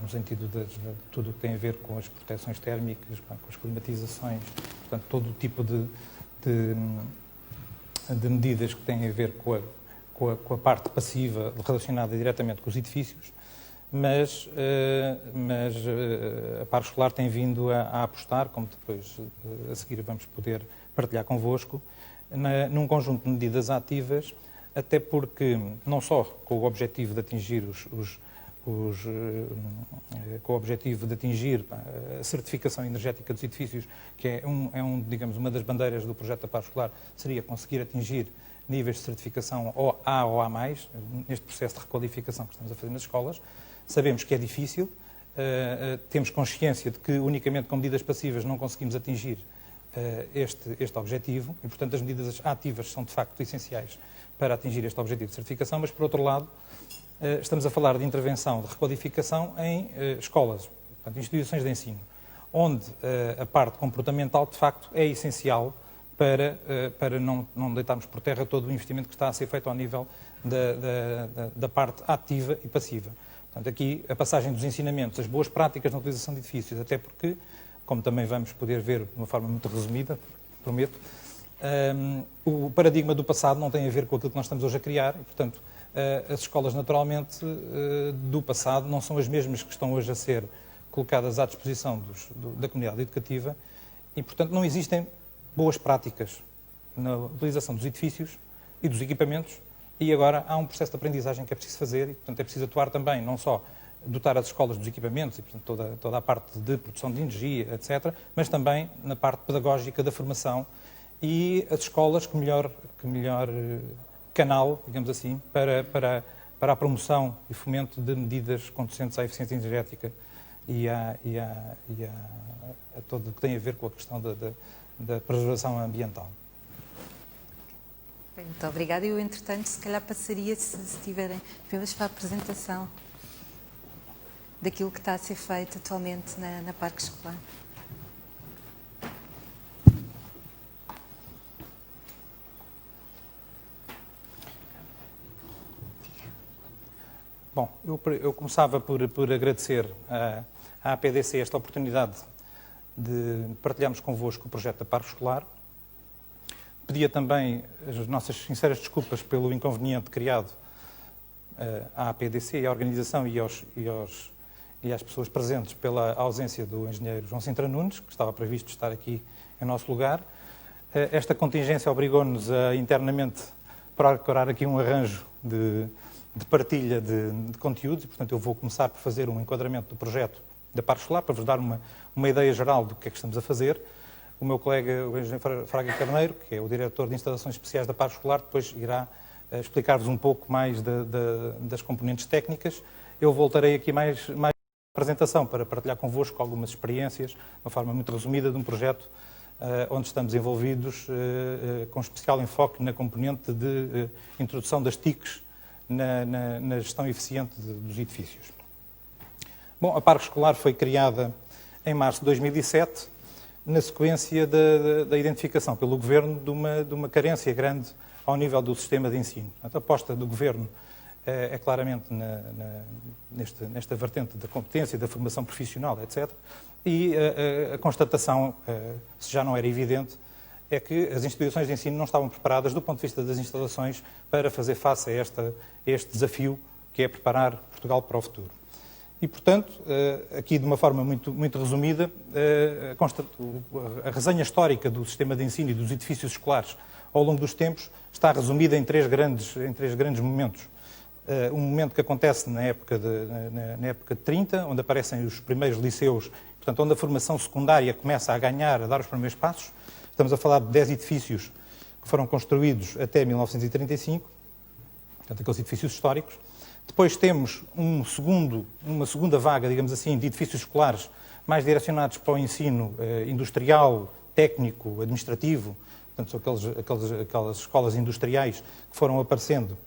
no sentido de tudo o que tem a ver com as proteções térmicas, com as climatizações, portanto, todo o tipo de medidas que têm a ver com a parte passiva relacionada diretamente com os edifícios, mas a Parque Escolar tem vindo a apostar, como depois a seguir vamos poder partilhar convosco, num conjunto de medidas ativas, até porque, não só com o objetivo de atingir com o objetivo de atingir a certificação energética dos edifícios, que é digamos, uma das bandeiras do projeto da Parque Escolar, seria conseguir atingir níveis de certificação A ou A+, neste processo de requalificação que estamos a fazer nas escolas. Sabemos que é difícil, temos consciência de que unicamente com medidas passivas não conseguimos atingir este objetivo e, portanto, as medidas ativas são de facto essenciais para atingir este objetivo de certificação, mas, por outro lado, estamos a falar de intervenção, de requalificação em escolas, portanto, instituições de ensino, onde a parte comportamental, de facto, é essencial para não deitarmos por terra todo o investimento que está a ser feito ao nível da parte ativa e passiva. Portanto, aqui a passagem dos ensinamentos, as boas práticas na utilização de edifícios, até porque, como também vamos poder ver de uma forma muito resumida, prometo, o paradigma do passado não tem a ver com aquilo que nós estamos hoje a criar e, portanto, as escolas, naturalmente, do passado não são as mesmas que estão hoje a ser colocadas à disposição da comunidade educativa e, portanto, não existem boas práticas na utilização dos edifícios e dos equipamentos e agora há um processo de aprendizagem que é preciso fazer e, portanto, é preciso atuar também, não só dotar as escolas dos equipamentos e, portanto, toda a parte de produção de energia, etc., mas também na parte pedagógica da formação e as escolas que melhor canal, digamos assim, para a promoção e fomento de medidas conducentes à eficiência energética e a tudo o que tem a ver com a questão da preservação ambiental. Muito obrigada. Eu, entretanto, se calhar passaria, se tiverem apenas para a apresentação daquilo que está a ser feito atualmente na Parque Escolar. Bom, eu começava por agradecer à APDC esta oportunidade de partilharmos convosco o projeto da Parque Escolar. Pedia também as nossas sinceras desculpas pelo inconveniente criado à APDC e à organização e às pessoas presentes pela ausência do engenheiro João Sintra Nunes, que estava previsto estar aqui em nosso lugar. Esta contingência obrigou-nos a internamente procurar aqui um arranjo de partilha de conteúdos e, portanto, eu vou começar por fazer um enquadramento do projeto da Parque Escolar, para vos dar uma ideia geral do que é que estamos a fazer. O meu colega, o engenheiro Fraga Carneiro, que é o diretor de instalações especiais da Parque Escolar, depois irá explicar-vos um pouco mais das componentes técnicas. Eu voltarei aqui mais apresentação para partilhar convosco algumas experiências, de uma forma muito resumida, de um projeto onde estamos envolvidos, com especial enfoque na componente de introdução das TICs na gestão eficiente dos edifícios. Bom, a Parque Escolar foi criada em março de 2007, na sequência da identificação pelo Governo de uma carência grande ao nível do sistema de ensino. Portanto, a aposta do Governo é claramente nesta vertente da competência, da formação profissional, etc. E a constatação, se já não era evidente, é que as instituições de ensino não estavam preparadas, do ponto de vista das instalações, para fazer face a este desafio, que é preparar Portugal para o futuro. E, portanto, aqui de uma forma muito resumida, a resenha histórica do sistema de ensino e dos edifícios escolares ao longo dos tempos está resumida em três grandes momentos. Um momento que acontece na época de 30, onde aparecem os primeiros liceus, portanto, onde a formação secundária começa a ganhar, a dar os primeiros passos. Estamos a falar de 10 edifícios que foram construídos até 1935, portanto, aqueles edifícios históricos. Depois temos uma segunda vaga, digamos assim, de edifícios escolares mais direcionados para o ensino industrial, técnico, administrativo. Portanto, são aquelas escolas industriais que foram aparecendo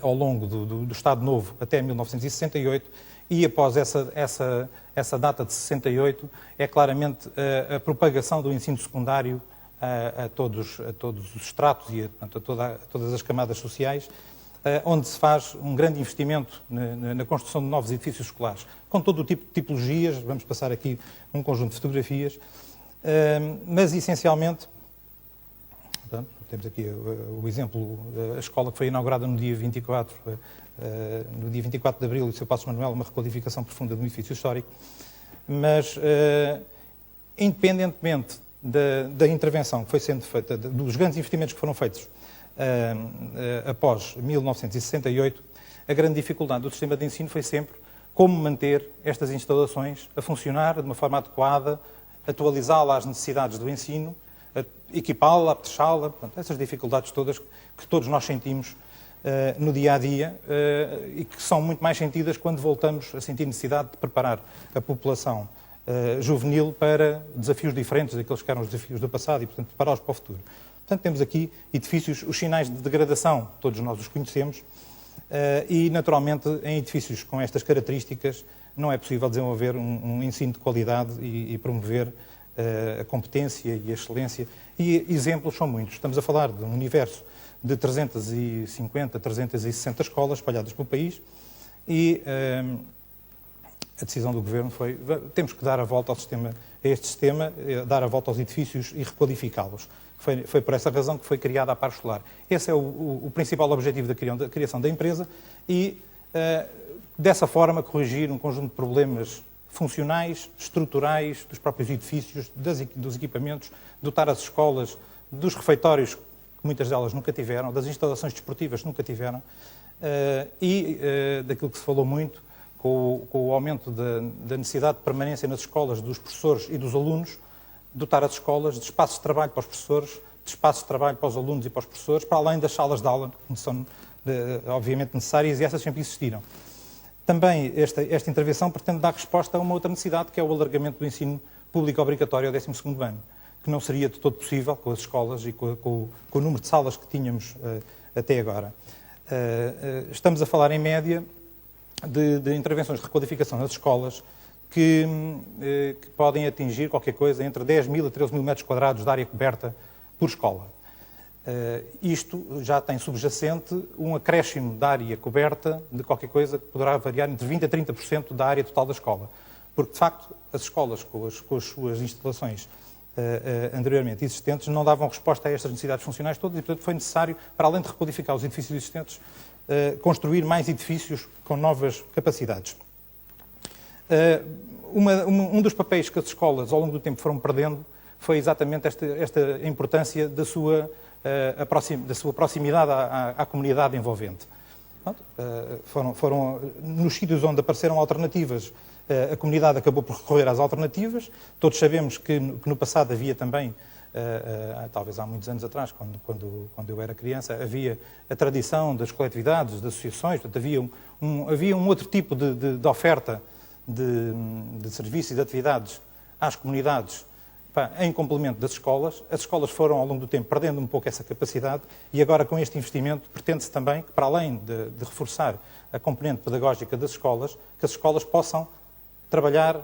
ao longo do Estado Novo até 1968. E após essa data de 68, é claramente a propagação do ensino secundário a todos os estratos e portanto, a todas as camadas sociais, onde se faz um grande investimento na construção de novos edifícios escolares, com todo o tipo de tipologias. Vamos passar aqui um conjunto de fotografias, mas essencialmente, portanto, temos aqui o exemplo da escola que foi inaugurada no dia 24 de abril, e o Sr. Passos Manuel, uma requalificação profunda de um edifício histórico, mas independentemente da intervenção que foi sendo feita, dos grandes investimentos que foram feitos após 1968, a grande dificuldade do sistema de ensino foi sempre como manter estas instalações a funcionar de uma forma adequada, atualizá-la às necessidades do ensino, equipá-la, apetrechá-la, essas dificuldades todas que todos nós sentimos no dia-a-dia e que são muito mais sentidas quando voltamos a sentir necessidade de preparar a população juvenil para desafios diferentes daqueles que eram os desafios do passado e, portanto, prepará-los para o futuro. Portanto, temos aqui edifícios, os sinais de degradação, todos nós os conhecemos, e, naturalmente, em edifícios com estas características, não é possível desenvolver um ensino de qualidade e promover a competência e a excelência. E exemplos são muitos. Estamos a falar de um universo de 350, 360 escolas espalhadas pelo país e a decisão do Governo foi temos que dar a volta ao sistema, a este sistema, dar a volta aos edifícios e requalificá-los. Foi por essa razão que foi criada a Par Escolar. Esse é o principal objetivo da criação da empresa e, dessa forma, corrigir um conjunto de problemas funcionais, estruturais, dos próprios edifícios, dos equipamentos, dotar as escolas dos refeitórios, que muitas delas nunca tiveram, das instalações desportivas que nunca tiveram, e daquilo que se falou muito, com o aumento da necessidade de permanência nas escolas dos professores e dos alunos, dotar as escolas de espaços de trabalho para os professores, de espaços de trabalho para os alunos e para os professores, para além das salas de aula, que são obviamente necessárias e essas sempre existiram. Também esta intervenção pretende dar resposta a uma outra necessidade, que é o alargamento do ensino público obrigatório ao 12º ano, que não seria de todo possível com as escolas e com o número de salas que tínhamos até agora. Estamos a falar, em média, de intervenções de requalificação nas escolas que podem atingir qualquer coisa entre 10 mil a 13 mil metros quadrados de área coberta por escola. Isto já tem subjacente um acréscimo da área coberta de qualquer coisa que poderá variar entre 20% a 30% da área total da escola. Porque, de facto, as escolas com as suas instalações anteriormente existentes não davam resposta a estas necessidades funcionais todas e, portanto, foi necessário, para além de requalificar os edifícios existentes, construir mais edifícios com novas capacidades. Um dos papéis que as escolas, ao longo do tempo, foram perdendo foi exatamente esta importância da sua proximidade à comunidade envolvente. Foram nos sítios onde apareceram alternativas, a comunidade acabou por recorrer às alternativas. Todos sabemos que no passado havia também, talvez há muitos anos atrás, quando eu era criança, havia a tradição das coletividades, das associações, portanto, havia um outro tipo de oferta de serviços e de atividades às comunidades em complemento das escolas. As escolas foram, ao longo do tempo, perdendo um pouco essa capacidade e agora, com este investimento, pretende-se também que, para além de reforçar a componente pedagógica das escolas, que as escolas possam trabalhar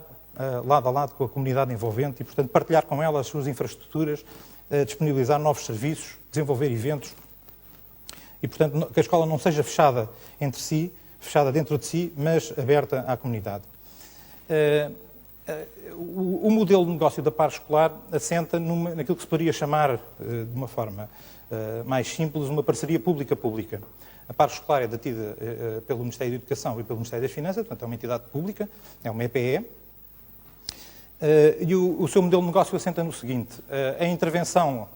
lado a lado com a comunidade envolvente e, portanto, partilhar com ela as suas infraestruturas, disponibilizar novos serviços, desenvolver eventos e, portanto, que a escola não seja fechada entre si, fechada dentro de si, mas aberta à comunidade. O modelo de negócio da Par Escolar assenta naquilo que se poderia chamar, de uma forma mais simples, uma parceria pública-pública. A Par Escolar é detida pelo Ministério da Educação e pelo Ministério das Finanças, portanto é uma entidade pública, é uma EPE, e o seu modelo de negócio assenta no seguinte: a intervenção,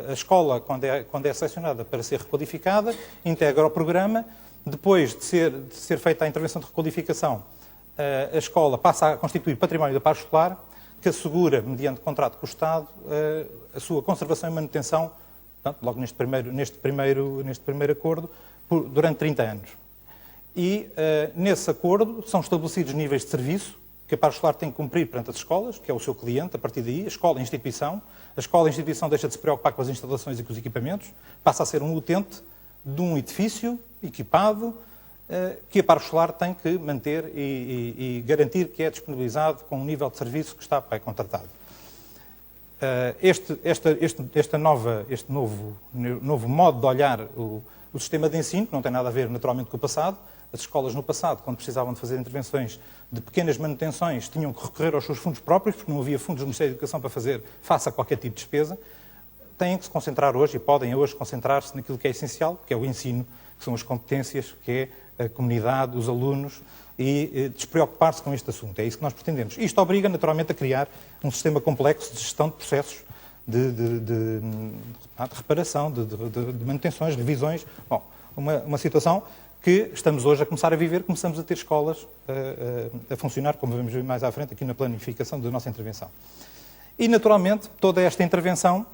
a escola, quando é selecionada para ser requalificada, integra o programa. Depois de ser feita a intervenção de requalificação, a escola passa a constituir património da Par Escolar, que assegura, mediante contrato com o Estado, a sua conservação e manutenção, portanto, logo neste primeiro acordo, durante 30 anos. E, nesse acordo, são estabelecidos níveis de serviço que a Par Escolar tem que cumprir perante as escolas, que é o seu cliente, a partir daí, a escola e a instituição. A escola e a instituição deixa de se preocupar com as instalações e com os equipamentos, passa a ser um utente de um edifício equipado que a Par Escolar tem que manter e garantir que é disponibilizado com um nível de serviço que está contratado. Este novo modo de olhar o sistema de ensino, que não tem nada a ver naturalmente com o passado. As escolas no passado, quando precisavam de fazer intervenções de pequenas manutenções, tinham que recorrer aos seus fundos próprios, porque não havia fundos do Ministério da Educação para fazer face a qualquer tipo de despesa. Têm que se concentrar hoje, e podem hoje concentrar-se naquilo que é essencial, que é o ensino, que são as competências, que é a comunidade, os alunos, e despreocupar-se com este assunto. É isso que nós pretendemos. Isto obriga, naturalmente, a criar um sistema complexo de gestão de processos, de reparação, de manutenções, revisões. Bom, uma situação que estamos hoje a começar a viver, começamos a ter escolas a funcionar, como vamos ver mais à frente, aqui na planificação da nossa intervenção. E, naturalmente, toda esta intervenção,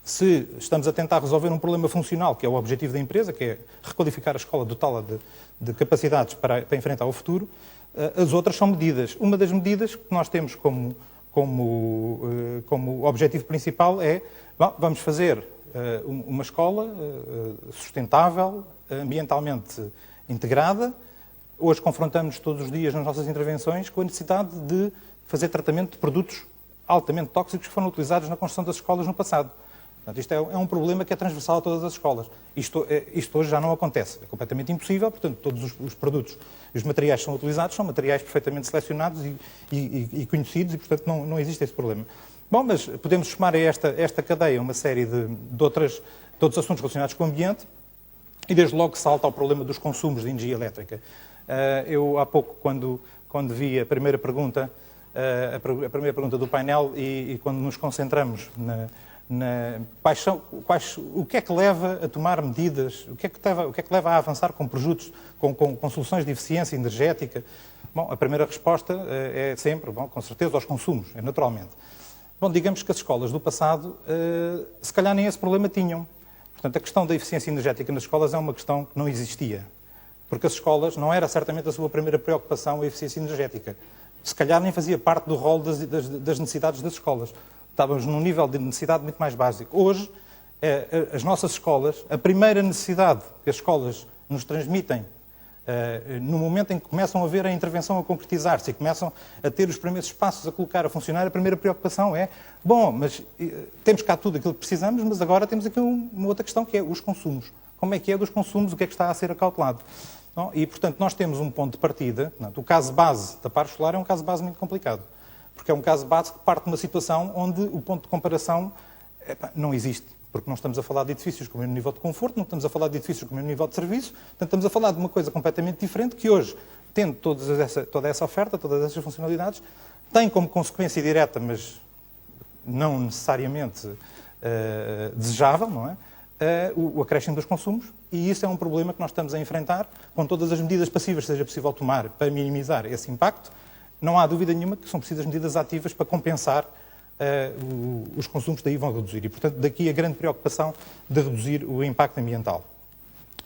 se estamos a tentar resolver um problema funcional, que é o objetivo da empresa, que é requalificar a escola, dotá-la de capacidades para enfrentar o futuro, as outras são medidas. Uma das medidas que nós temos como objetivo principal é, vamos fazer uma escola sustentável, ambientalmente integrada. Hoje confrontamos todos os dias nas nossas intervenções com a necessidade de fazer tratamento de produtos altamente tóxicos que foram utilizados na construção das escolas no passado. Portanto, isto é um problema que é transversal a todas as escolas. Isto hoje já não acontece. É completamente impossível. Portanto, todos os produtos e os materiais que são utilizados são materiais perfeitamente selecionados e conhecidos e, portanto, não existe esse problema. Bom, mas podemos somar a esta cadeia uma série de outros assuntos relacionados com o ambiente e, desde logo, salta ao problema dos consumos de energia elétrica. Eu, há pouco, quando vi a primeira pergunta do painel e quando nos concentramos o que é que leva a tomar medidas, o que é que leva a avançar com produtos, com soluções de eficiência energética? Bom, a primeira resposta é sempre, com certeza, aos consumos, naturalmente. Bom, digamos que as escolas do passado, se calhar nem esse problema tinham. Portanto, a questão da eficiência energética nas escolas é uma questão que não existia. Porque as escolas não era certamente a sua primeira preocupação a eficiência energética. Se calhar nem fazia parte do rol das necessidades das escolas. Estávamos num nível de necessidade muito mais básico. Hoje, as nossas escolas, a primeira necessidade que as escolas nos transmitem, no momento em que começam a ver a intervenção a concretizar-se e começam a ter os primeiros espaços a colocar, a funcionar, a primeira preocupação é, mas temos cá tudo aquilo que precisamos, mas agora temos aqui uma outra questão que é os consumos. Como é que é dos consumos, o que é que está a ser acautelado? E, portanto, nós temos um ponto de partida. O caso base da Par Escolar é um caso base muito complicado. Porque é um caso base que parte de uma situação onde o ponto de comparação não existe. Porque não estamos a falar de edifícios com o mesmo nível de conforto, não estamos a falar de edifícios com o mesmo nível de serviço, portanto estamos a falar de uma coisa completamente diferente que hoje, tendo toda essa oferta, todas essas funcionalidades, tem como consequência direta, mas não necessariamente desejável, não é? O acréscimo dos consumos, e isso é um problema que nós estamos a enfrentar com todas as medidas passivas que seja possível tomar para minimizar esse impacto. Não há dúvida nenhuma que são precisas medidas ativas para compensar os consumos, daí vão reduzir. E, portanto, daqui a grande preocupação de reduzir o impacto ambiental.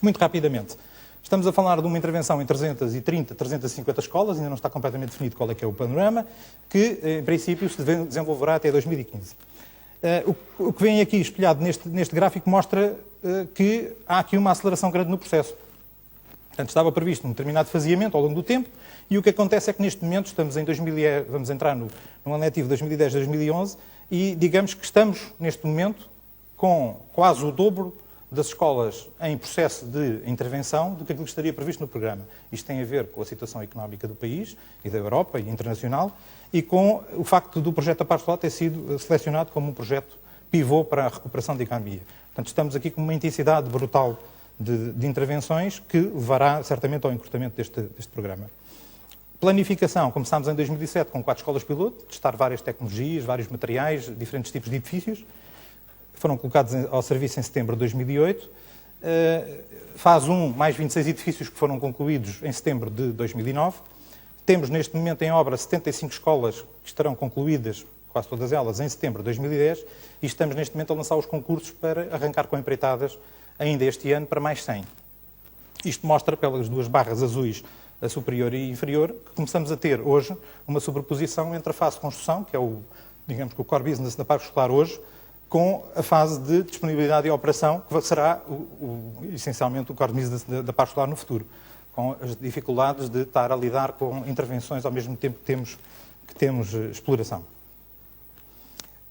Muito rapidamente, estamos a falar de uma intervenção em 330, 350 escolas, ainda não está completamente definido qual é que é o panorama, que, em princípio, se desenvolverá até 2015. O que vem aqui espelhado neste gráfico mostra que há aqui uma aceleração grande no processo. Portanto, estava previsto um determinado faseamento ao longo do tempo, e o que acontece é que neste momento estamos vamos entrar no ano letivo 2010-2011 e digamos que estamos neste momento com quase o dobro das escolas em processo de intervenção do que aquilo que estaria previsto no programa. Isto tem a ver com a situação económica do país e da Europa e internacional e com o facto do projeto da Par Escolar ter sido selecionado como um projeto pivô para a recuperação da economia. Portanto, estamos aqui com uma intensidade brutal de intervenções que levará certamente ao encurtamento deste programa. Planificação. Começámos em 2007 com 4 escolas piloto, testar várias tecnologias, vários materiais, diferentes tipos de edifícios. Foram colocados ao serviço em setembro de 2008. Fase 1, mais 26 edifícios que foram concluídos em setembro de 2009. Temos neste momento em obra 75 escolas que estarão concluídas, quase todas elas, em setembro de 2010 e estamos neste momento a lançar os concursos para arrancar com empreitadas ainda este ano para mais 100. Isto mostra, pelas duas barras azuis, a superior e inferior, que começamos a ter hoje uma sobreposição entre a fase de construção, que é o core business da Par Escolar hoje, com a fase de disponibilidade e operação, que será essencialmente o core business da Par Escolar no futuro, com as dificuldades de estar a lidar com intervenções ao mesmo tempo que temos exploração.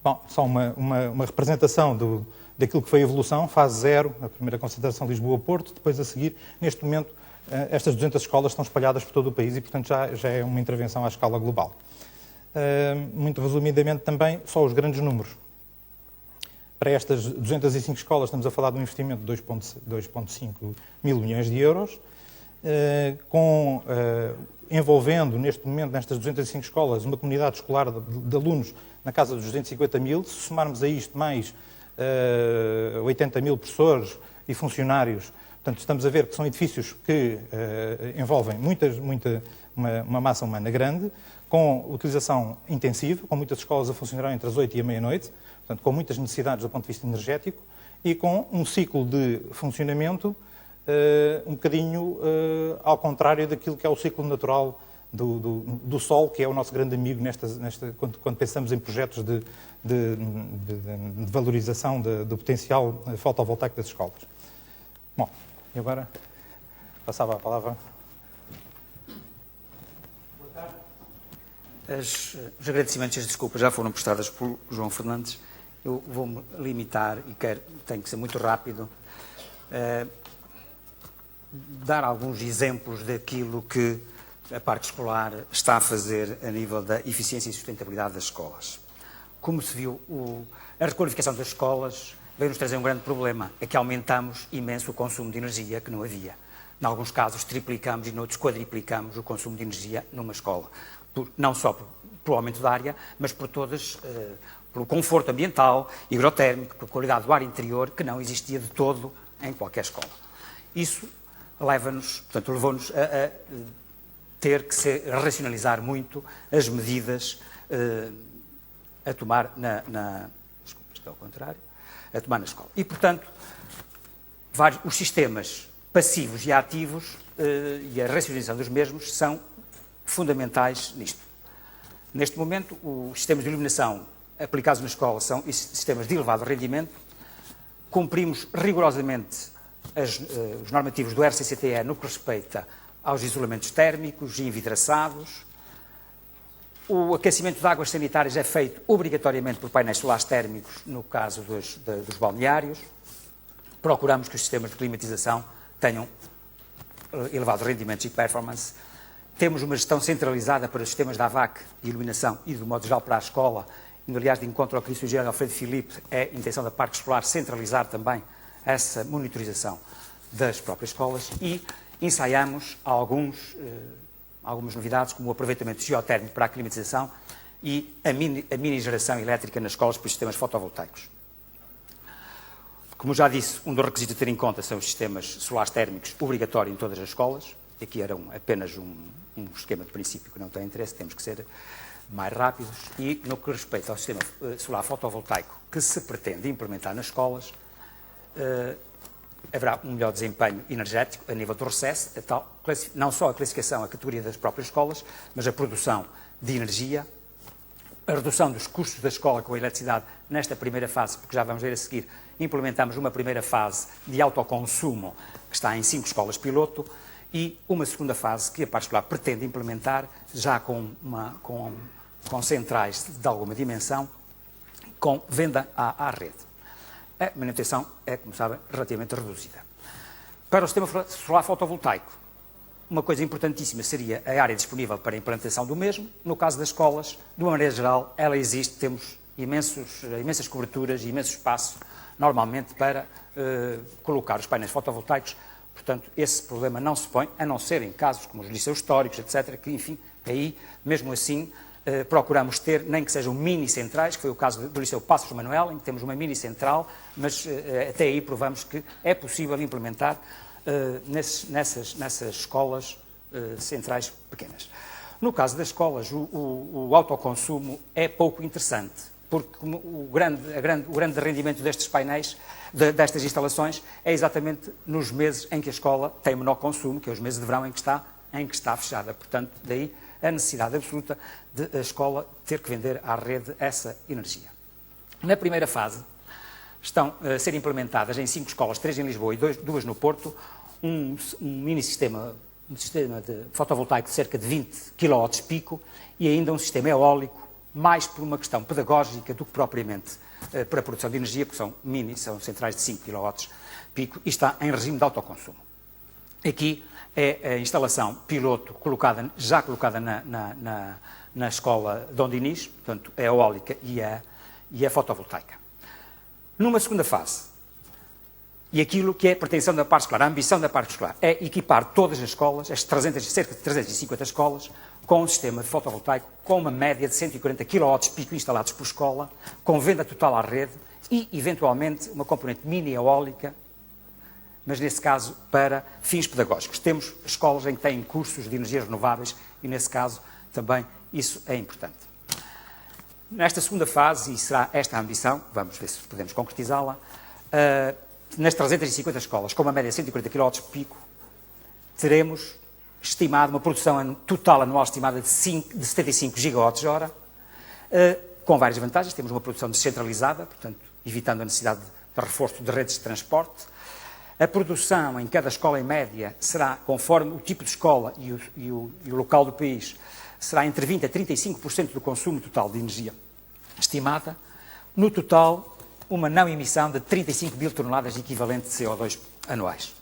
Bom, só uma representação daquilo que foi a evolução, fase 0, a primeira concentração Lisboa-Porto, depois a seguir, neste momento, estas 200 escolas estão espalhadas por todo o país e, portanto, já é uma intervenção à escala global. Muito resumidamente também, só os grandes números. Para estas 205 escolas estamos a falar de um investimento de 2,5 mil milhões de euros, envolvendo neste momento, nestas 205 escolas, uma comunidade escolar de alunos na casa dos 250 mil. Se somarmos a isto mais 80 mil professores e funcionários, portanto, estamos a ver que são edifícios que envolvem uma massa humana grande, com utilização intensiva, com muitas escolas a funcionar entre as 8 e a meia-noite, portanto, com muitas necessidades do ponto de vista energético e com um ciclo de funcionamento um bocadinho ao contrário daquilo que é o ciclo natural do Sol, que é o nosso grande amigo quando pensamos em projetos de valorização do potencial fotovoltaico das escolas. Bom, e agora passava a palavra. Os agradecimentos e as desculpas já foram prestadas por João Fernandes. Eu vou-me limitar e tenho que ser muito rápido, dar alguns exemplos daquilo que a parte escolar está a fazer a nível da eficiência e sustentabilidade das escolas. Como se viu, a requalificação das escolas veio-nos trazer um grande problema, é que aumentamos imenso o consumo de energia que não havia. Em alguns casos triplicamos e noutros quadriplicamos o consumo de energia numa escola. Não só pelo aumento da área, mas pelo conforto ambiental, higrotérmico, pela qualidade do ar interior, que não existia de todo em qualquer escola. Isso levou-nos a ter que racionalizar muito as medidas a tomar a tomar na escola. E, portanto, os sistemas passivos e ativos e a racionalização dos mesmos são fundamentais nisto. Neste momento, os sistemas de iluminação aplicados na escola são sistemas de elevado rendimento. Cumprimos rigorosamente os normativos do RCCTE no que respeita aos isolamentos térmicos e envidraçados. O aquecimento de águas sanitárias é feito obrigatoriamente por painéis solares térmicos no caso dos balneários. Procuramos que os sistemas de climatização tenham elevados rendimentos e performance. Temos uma gestão centralizada para os sistemas da AVAC de iluminação e, do modo geral, para a escola. E, aliás, de encontro ao que disse o Engenheiro Alfredo Filipe, é a intenção da parte escolar centralizar também essa monitorização das próprias escolas e ensaiamos algumas novidades, como o aproveitamento geotérmico para a climatização e a mini geração elétrica nas escolas por sistemas fotovoltaicos. Como já disse, um dos requisitos a ter em conta são os sistemas solares térmicos obrigatórios em todas as escolas. Aqui era apenas um esquema de princípio que não tem interesse, temos que ser mais rápidos. E no que respeita ao sistema solar fotovoltaico que se pretende implementar nas escolas, haverá um melhor desempenho energético a nível do RCES, não só a classificação, a categoria das próprias escolas, mas a produção de energia, a redução dos custos da escola com a eletricidade nesta primeira fase, porque já vamos ver a seguir, implementamos uma primeira fase de autoconsumo que está em 5 escolas piloto e uma segunda fase que a parte escolar pretende implementar já com centrais de alguma dimensão, com venda à rede. A manutenção é, como sabem, relativamente reduzida. Para o sistema solar fotovoltaico, uma coisa importantíssima seria a área disponível para a implantação do mesmo. No caso das escolas, de uma maneira geral, ela existe, temos imensas coberturas e imenso espaço, normalmente, para colocar os painéis fotovoltaicos. Portanto, esse problema não se põe, a não ser em casos como os liceus históricos, etc., que, enfim, aí, mesmo assim, procuramos ter, nem que sejam mini-centrais, que foi o caso do Liceu Passos Manuel, em que temos uma mini-central, mas até aí provamos que é possível implementar nessas escolas centrais pequenas. No caso das escolas, o autoconsumo é pouco interessante, porque o grande rendimento destes painéis, destas instalações, é exatamente nos meses em que a escola tem menor consumo, que é os meses de verão em que está fechada. Portanto, daí a necessidade absoluta de a escola ter que vender à rede essa energia. Na primeira fase, estão a ser implementadas em 5 escolas, 3 em Lisboa e 2 no Porto, um sistema de fotovoltaico de cerca de 20 kW pico e ainda um sistema eólico mais por uma questão pedagógica do que propriamente para a produção de energia, porque são centrais de 5 kW pico e está em regime de autoconsumo. Aqui é a instalação piloto já colocada na escola Dom Dinis, portanto, a eólica e a fotovoltaica. Numa segunda fase, e aquilo que é a pretensão da parte escolar, a ambição da parte escolar, é equipar todas as escolas, cerca de 350 escolas, com um sistema fotovoltaico com uma média de 140 kW pico instalados por escola, com venda total à rede e, eventualmente, uma componente mini eólica, mas nesse caso para fins pedagógicos. Temos escolas em que têm cursos de energias renováveis e, nesse caso, também isso é importante. Nesta segunda fase, e será esta a ambição, vamos ver se podemos concretizá-la, nas 350 escolas, com uma média de 140 kW pico, teremos estimado uma produção total anual estimada de 75 GWh, com várias vantagens. Temos uma produção descentralizada, portanto, evitando a necessidade de reforço de redes de transporte. A produção em cada escola, em média, será, conforme o tipo de escola e o local do país, será entre 20% a 35% do consumo total de energia estimada. No total, uma não emissão de 35 mil toneladas equivalente de CO2 anuais.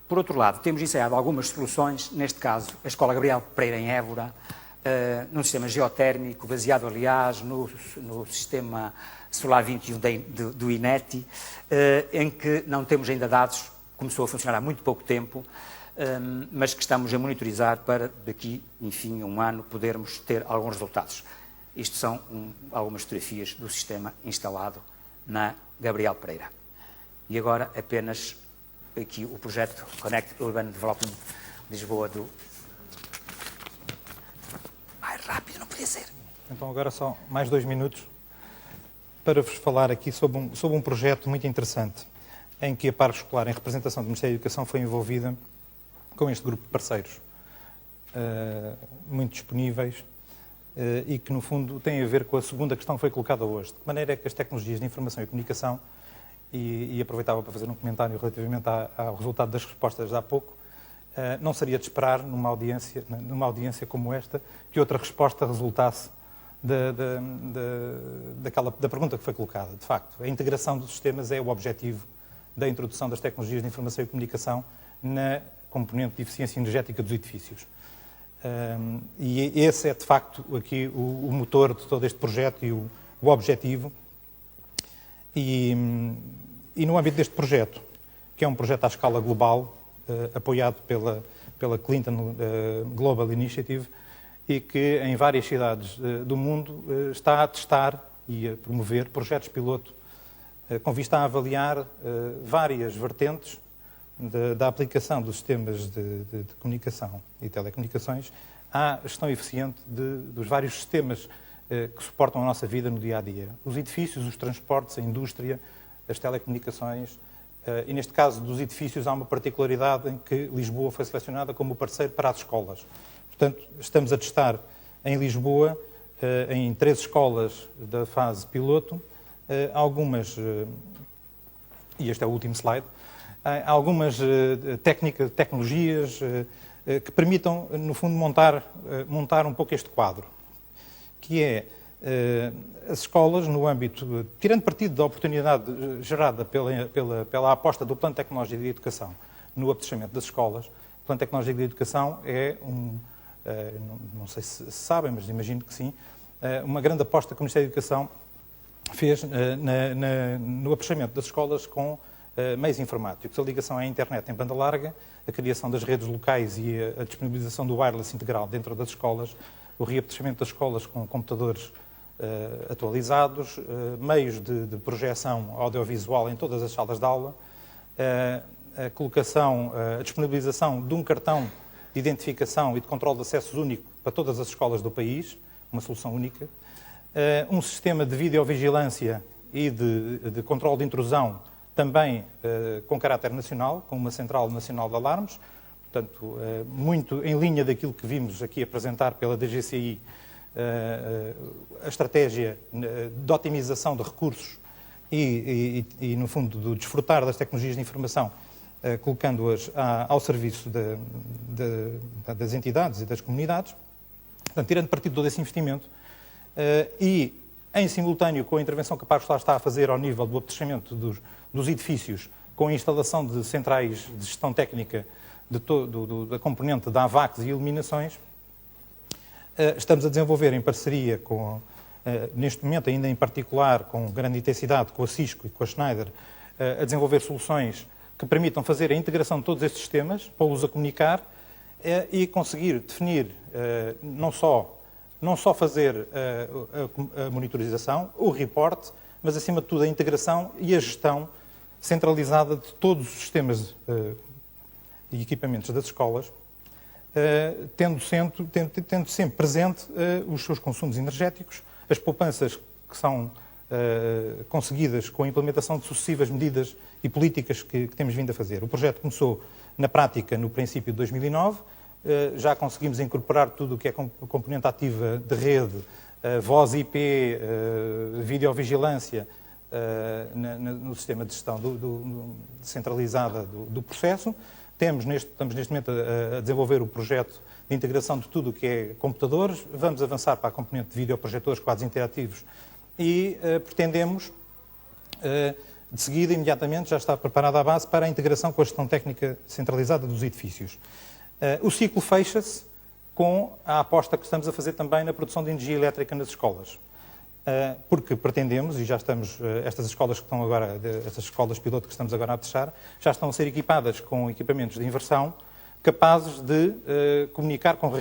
Por outro lado, temos ensaiado algumas soluções, neste caso, a Escola Gabriel Pereira em Évora, num sistema geotérmico, baseado, aliás, no sistema Solar 21 do INETI, em que não temos ainda dados, começou a funcionar há muito pouco tempo, mas que estamos a monitorizar para daqui, enfim, a um ano, podermos ter alguns resultados. Isto são algumas fotografias do sistema instalado na Gabriel Pereira. E agora apenas aqui o projeto Connect Urban Development Lisboa do... Mais rápido, não podia ser. Então agora só mais 2 minutos para vos falar aqui sobre um projeto muito interessante, em que a Parque Escolar, em representação do Ministério da Educação, foi envolvida com este grupo de parceiros muito disponíveis e que, no fundo, tem a ver com a segunda questão que foi colocada hoje. De que maneira é que as tecnologias de informação e comunicação, e aproveitava para fazer um comentário relativamente ao resultado das respostas de há pouco, não seria de esperar, numa audiência como esta, que outra resposta resultasse da pergunta que foi colocada. De facto, a integração dos sistemas é o objetivo da introdução das tecnologias de informação e comunicação na componente de eficiência energética dos edifícios. E esse é, de facto, aqui o motor de todo este projeto e o objetivo. E no âmbito deste projeto, que é um projeto à escala global, apoiado pela Clinton Global Initiative, e que em várias cidades do mundo está a testar e a promover projetos piloto com vista a avaliar várias vertentes da aplicação dos sistemas de comunicação e telecomunicações à gestão eficiente dos vários sistemas que suportam a nossa vida no dia-a-dia. Os edifícios, os transportes, a indústria, as telecomunicações, e neste caso dos edifícios há uma particularidade em que Lisboa foi selecionada como parceiro para as escolas. Portanto, estamos a testar em Lisboa, em 3 escolas da fase piloto, algumas, e este é o último slide, algumas tecnologias que permitam, no fundo, montar um pouco este quadro, que é as escolas, no âmbito, tirando partido da oportunidade gerada pela aposta do Plano Tecnológico de Educação no apetrechamento das escolas. O Plano Tecnológico de Educação é não sei se sabem, mas imagino que sim, uma grande aposta que o Ministério da Educação fez no apetrechamento das escolas com meios informáticos, a ligação à internet em banda larga, a criação das redes locais e a disponibilização do wireless integral dentro das escolas, o reapetrechamento das escolas com computadores atualizados, meios de projeção audiovisual em todas as salas de aula, a colocação, a disponibilização de um cartão de identificação e de controle de acessos único para todas as escolas do país, uma solução única, um sistema de videovigilância e de controle de intrusão também com caráter nacional, com uma Central Nacional de Alarmes, portanto, muito em linha daquilo que vimos aqui apresentar pela DGCI, a estratégia de otimização de recursos e no fundo, do desfrutar das tecnologias de informação, colocando-as ao serviço das entidades e das comunidades. Portanto, tirando partido de todo esse investimento e, em simultâneo com a intervenção que a Parque Escolar está a fazer ao nível do abastecimento dos edifícios, com a instalação de centrais de gestão técnica da componente de AVACs e iluminações, estamos a desenvolver em parceria com, neste momento ainda em particular, com grande intensidade, com a Cisco e com a Schneider, a desenvolver soluções que permitam fazer a integração de todos estes sistemas, pô-los a comunicar e conseguir definir não só fazer a monitorização, o report, mas acima de tudo a integração e a gestão centralizada de todos os sistemas e equipamentos das escolas, tendo sempre presente os seus consumos energéticos, as poupanças que são conseguidas com a implementação de sucessivas medidas e políticas que temos vindo a fazer. O projeto começou na prática no princípio de 2009, já conseguimos incorporar tudo o que é componente ativa de rede, voz IP, videovigilância no sistema de gestão centralizada do processo. Estamos neste momento a desenvolver o projeto de integração de tudo o que é computadores, vamos avançar para a componente de videoprojetores, quadros interativos e pretendemos, de seguida, imediatamente, já está preparada a base para a integração com a gestão técnica centralizada dos edifícios. O ciclo fecha-se com a aposta que estamos a fazer também na produção de energia elétrica nas escolas. Porque pretendemos, e já estamos, estas escolas que estão agora, estas escolas piloto que estamos agora a fechar, já estão a ser equipadas com equipamentos de inversão capazes de comunicar com a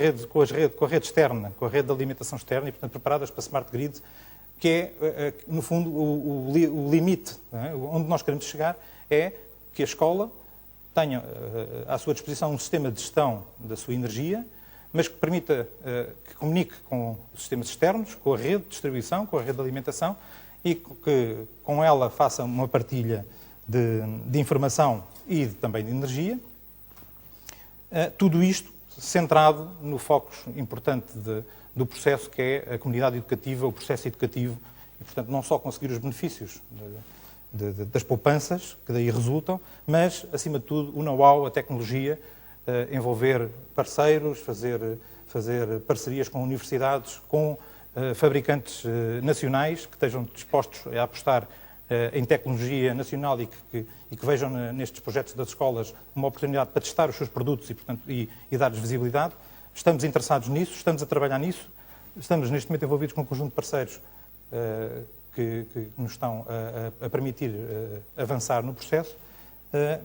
rede externa, com a rede de alimentação externa e, portanto, preparadas para smart grid, que é, no fundo, o limite, não é? Onde nós queremos chegar é que a escola tenha à sua disposição um sistema de gestão da sua energia, mas que permita que comunique com os sistemas externos, com a rede de distribuição, com a rede de alimentação e que com ela faça uma partilha de informação e também de energia. Tudo isto centrado no foco importante do processo que é a comunidade educativa, o processo educativo e, portanto, não só conseguir os benefícios das poupanças que daí resultam, mas, acima de tudo, o know-how, a tecnologia, envolver parceiros, fazer parcerias com universidades, com fabricantes nacionais que estejam dispostos a apostar em tecnologia nacional e que vejam nestes projetos das escolas uma oportunidade para testar os seus produtos e dar-lhes visibilidade. Estamos interessados nisso, estamos a trabalhar nisso, estamos neste momento envolvidos com um conjunto de parceiros que nos estão a permitir avançar no processo.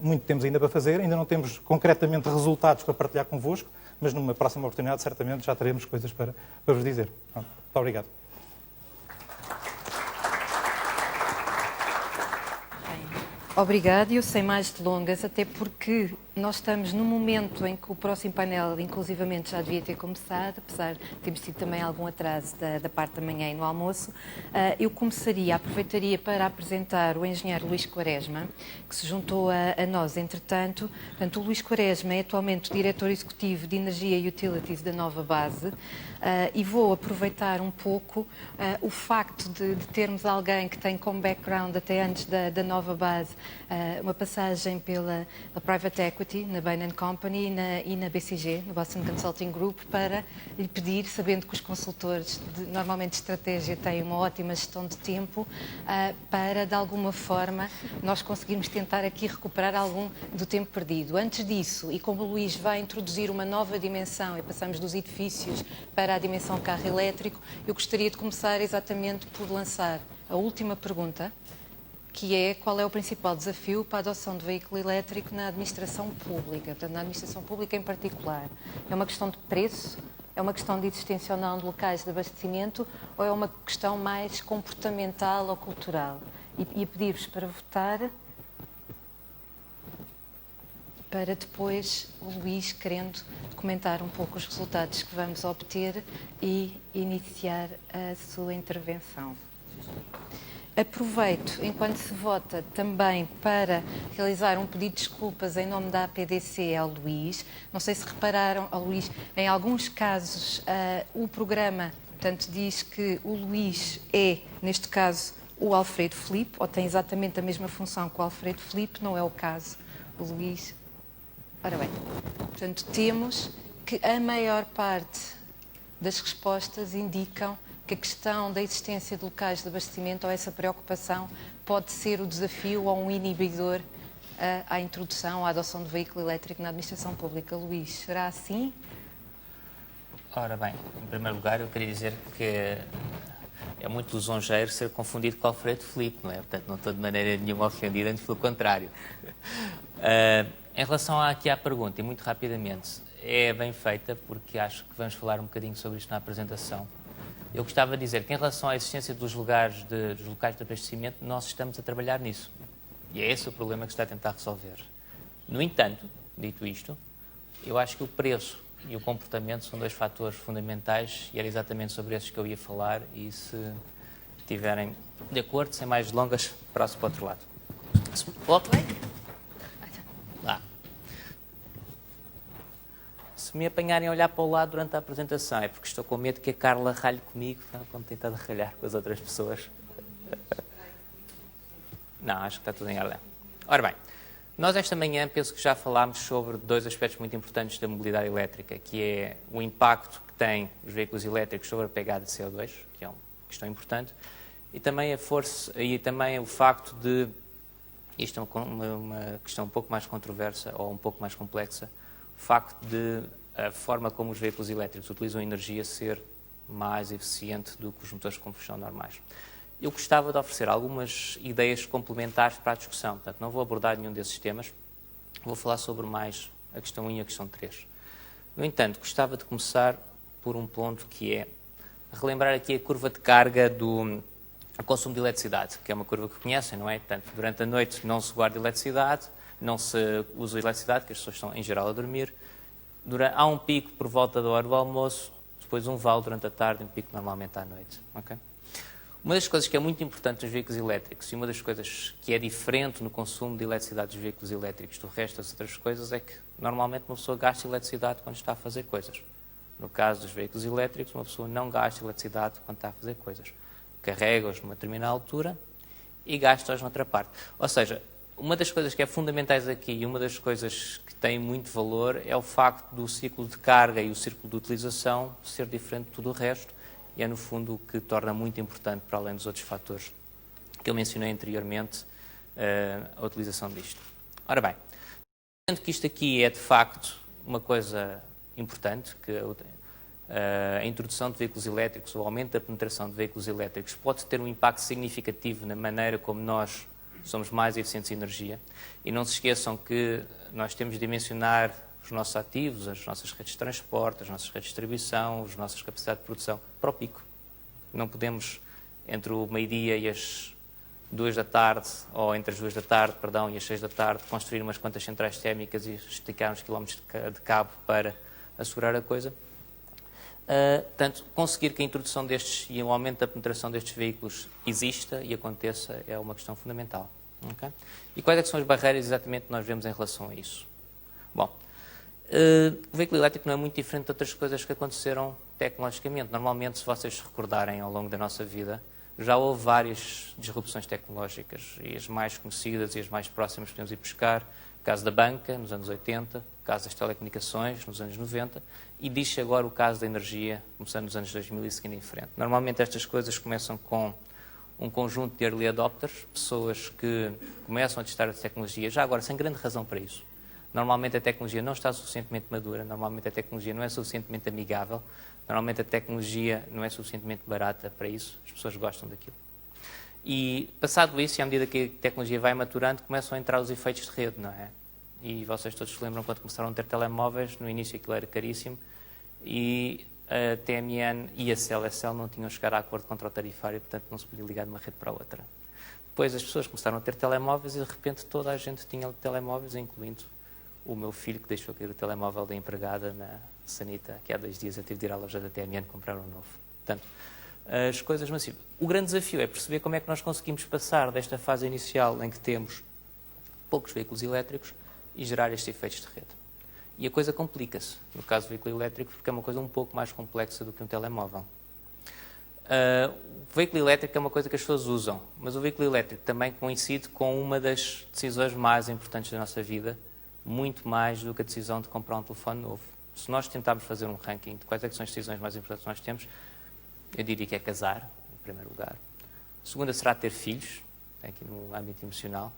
Muito temos ainda para fazer, ainda não temos concretamente resultados para partilhar convosco, mas numa próxima oportunidade certamente já teremos coisas para vos dizer. Muito obrigado. Obrigado, e eu sem mais delongas, até porque nós estamos num momento em que o próximo painel, inclusivamente, já devia ter começado, apesar de termos tido também algum atraso da parte da manhã e no almoço. Eu aproveitaria para apresentar o engenheiro Luís Quaresma, que se juntou a nós, entretanto. Portanto, o Luís Quaresma é atualmente o diretor executivo de Energia e Utilities da Nova Base, e vou aproveitar um pouco o facto de termos alguém que tem como background, até antes da Nova Base, uma passagem pela Private Equity, na Bain & Company e na BCG, no Boston Consulting Group, para lhe pedir, sabendo que os consultores normalmente de estratégia têm uma ótima gestão de tempo, para, de alguma forma, nós conseguirmos tentar aqui recuperar algum do tempo perdido. Antes disso, e como o Luís vai introduzir uma nova dimensão, e passamos dos edifícios para a dimensão carro elétrico, eu gostaria de começar exatamente por lançar a última pergunta, que é qual é o principal desafio para a adoção de veículo elétrico na administração pública, portanto, na administração pública em particular. É uma questão de preço? É uma questão de existência ou não de locais de abastecimento? Ou é uma questão mais comportamental ou cultural? E pedir-vos para votar, para depois o Luís, querendo comentar um pouco os resultados que vamos obter e iniciar a sua intervenção. Aproveito, enquanto se vota, também para realizar um pedido de desculpas em nome da APDC ao Luís. Não sei se repararam, ao Luís, em alguns casos o programa, portanto, diz que o Luís é, neste caso, o Alfredo Filipe, ou tem exatamente a mesma função que o Alfredo Filipe, não é o caso. O Luís... Ora bem, portanto, temos que a maior parte das respostas indicam que a questão da existência de locais de abastecimento ou essa preocupação pode ser o desafio ou um inibidor à introdução, à adoção do veículo elétrico na administração pública. Luís, será assim? Ora bem, em primeiro lugar eu queria dizer que é muito lisonjeiro ser confundido com Alfredo Filipe, não é? Portanto, não estou de maneira nenhuma ofendido, antes pelo contrário. Em relação aqui à pergunta, e muito rapidamente, é bem feita, porque acho que vamos falar um bocadinho sobre isto na apresentação. Eu gostava de dizer que em relação à existência dos locais de abastecimento, nós estamos a trabalhar nisso. E é esse o problema que se está a tentar resolver. No entanto, dito isto, eu acho que o preço e o comportamento são dois fatores fundamentais e era exatamente sobre esses que eu ia falar e se estiverem de acordo, sem mais delongas, passo para o outro lado. Lá. Se me apanharem a olhar para o lado durante a apresentação é porque estou com medo que a Carla ralhe comigo quando tentar ralhar com as outras pessoas. Não, acho que está tudo em ordem. Ora bem, nós esta manhã penso que já falámos sobre dois aspectos muito importantes da mobilidade elétrica, que é o impacto que têm os veículos elétricos sobre a pegada de CO2, que é uma questão importante, e também o facto de, isto é uma questão um pouco mais controversa ou um pouco mais complexa, o facto de a forma como os veículos elétricos utilizam energia ser mais eficiente do que os motores de combustão normais. Eu gostava de oferecer algumas ideias complementares para a discussão, portanto não vou abordar nenhum desses temas, vou falar sobre mais a questão 1 e a questão 3. No entanto, gostava de começar por um ponto que é relembrar aqui a curva de carga do consumo de eletricidade, que é uma curva que conhecem, não é? Portanto, durante a noite não se guarda eletricidade, não se usa eletricidade, que as pessoas estão em geral a dormir. Há um pico por volta da hora do almoço, depois um vale durante a tarde e um pico normalmente à noite. Okay? Uma das coisas que é muito importante nos veículos elétricos e uma das coisas que é diferente no consumo de eletricidade dos veículos elétricos do resto das outras coisas é que normalmente uma pessoa gasta eletricidade quando está a fazer coisas. No caso dos veículos elétricos, uma pessoa não gasta eletricidade quando está a fazer coisas. Carrega-os numa determinada altura e gasta-os noutra parte. Ou seja, uma das coisas que é fundamentais aqui e uma das coisas que tem muito valor é o facto do ciclo de carga e o ciclo de utilização ser diferente de tudo o resto e é, no fundo, o que torna muito importante, para além dos outros fatores que eu mencionei anteriormente, a utilização disto. Ora bem, sendo que isto aqui é, de facto, uma coisa importante, que a introdução de veículos elétricos, o aumento da penetração de veículos elétricos pode ter um impacto significativo na maneira como nós somos mais eficientes em energia. E não se esqueçam que nós temos de dimensionar os nossos ativos, as nossas redes de transporte, as nossas redes de distribuição, as nossas capacidades de produção para o pico. Não podemos, entre o meio-dia e as 2 da tarde, ou entre as 2 da tarde, perdão, e as 6 da tarde, construir umas quantas centrais térmicas e esticar uns quilómetros de cabo para assegurar a coisa. Portanto, conseguir que a introdução destes e o aumento da penetração destes veículos exista e aconteça é uma questão fundamental. Okay? E quais é que são as barreiras exatamente que nós vemos em relação a isso? Bom, o veículo elétrico não é muito diferente de outras coisas que aconteceram tecnologicamente. Normalmente, se vocês se recordarem ao longo da nossa vida, já houve várias disrupções tecnológicas e as mais conhecidas e as mais próximas podemos ir buscar. O caso da banca, nos anos 80, o caso das telecomunicações, nos anos 90, e diz-se agora o caso da energia, começando nos anos 2000 e seguindo em frente. Normalmente estas coisas começam com um conjunto de early adopters, pessoas que começam a testar a tecnologia, já agora sem grande razão para isso. Normalmente a tecnologia não está suficientemente madura, normalmente a tecnologia não é suficientemente amigável, normalmente a tecnologia não é suficientemente barata para isso, as pessoas gostam daquilo. E passado isso, e à medida que a tecnologia vai maturando, começam a entrar os efeitos de rede, não é? E vocês todos se lembram quando começaram a ter telemóveis, no início aquilo era caríssimo, e a TMN e a CLSL não tinham chegado a acordo contra o tarifário, portanto não se podia ligar de uma rede para a outra. Depois as pessoas começaram a ter telemóveis e de repente toda a gente tinha telemóveis, incluindo o meu filho que deixou cair o telemóvel da empregada na Sanita, que há 2 dias eu tive de ir à loja da TMN comprar um novo. Portanto, as coisas massivas. O grande desafio é perceber como é que nós conseguimos passar desta fase inicial em que temos poucos veículos elétricos e gerar estes efeitos de rede. E a coisa complica-se, no caso do veículo elétrico, porque é uma coisa um pouco mais complexa do que um telemóvel. O veículo elétrico é uma coisa que as pessoas usam, mas o veículo elétrico também coincide com uma das decisões mais importantes da nossa vida, muito mais do que a decisão de comprar um telefone novo. Se nós tentarmos fazer um ranking de quais é que são as decisões mais importantes que nós temos, eu diria que é casar, em primeiro lugar. A segunda será ter filhos, aqui no âmbito emocional.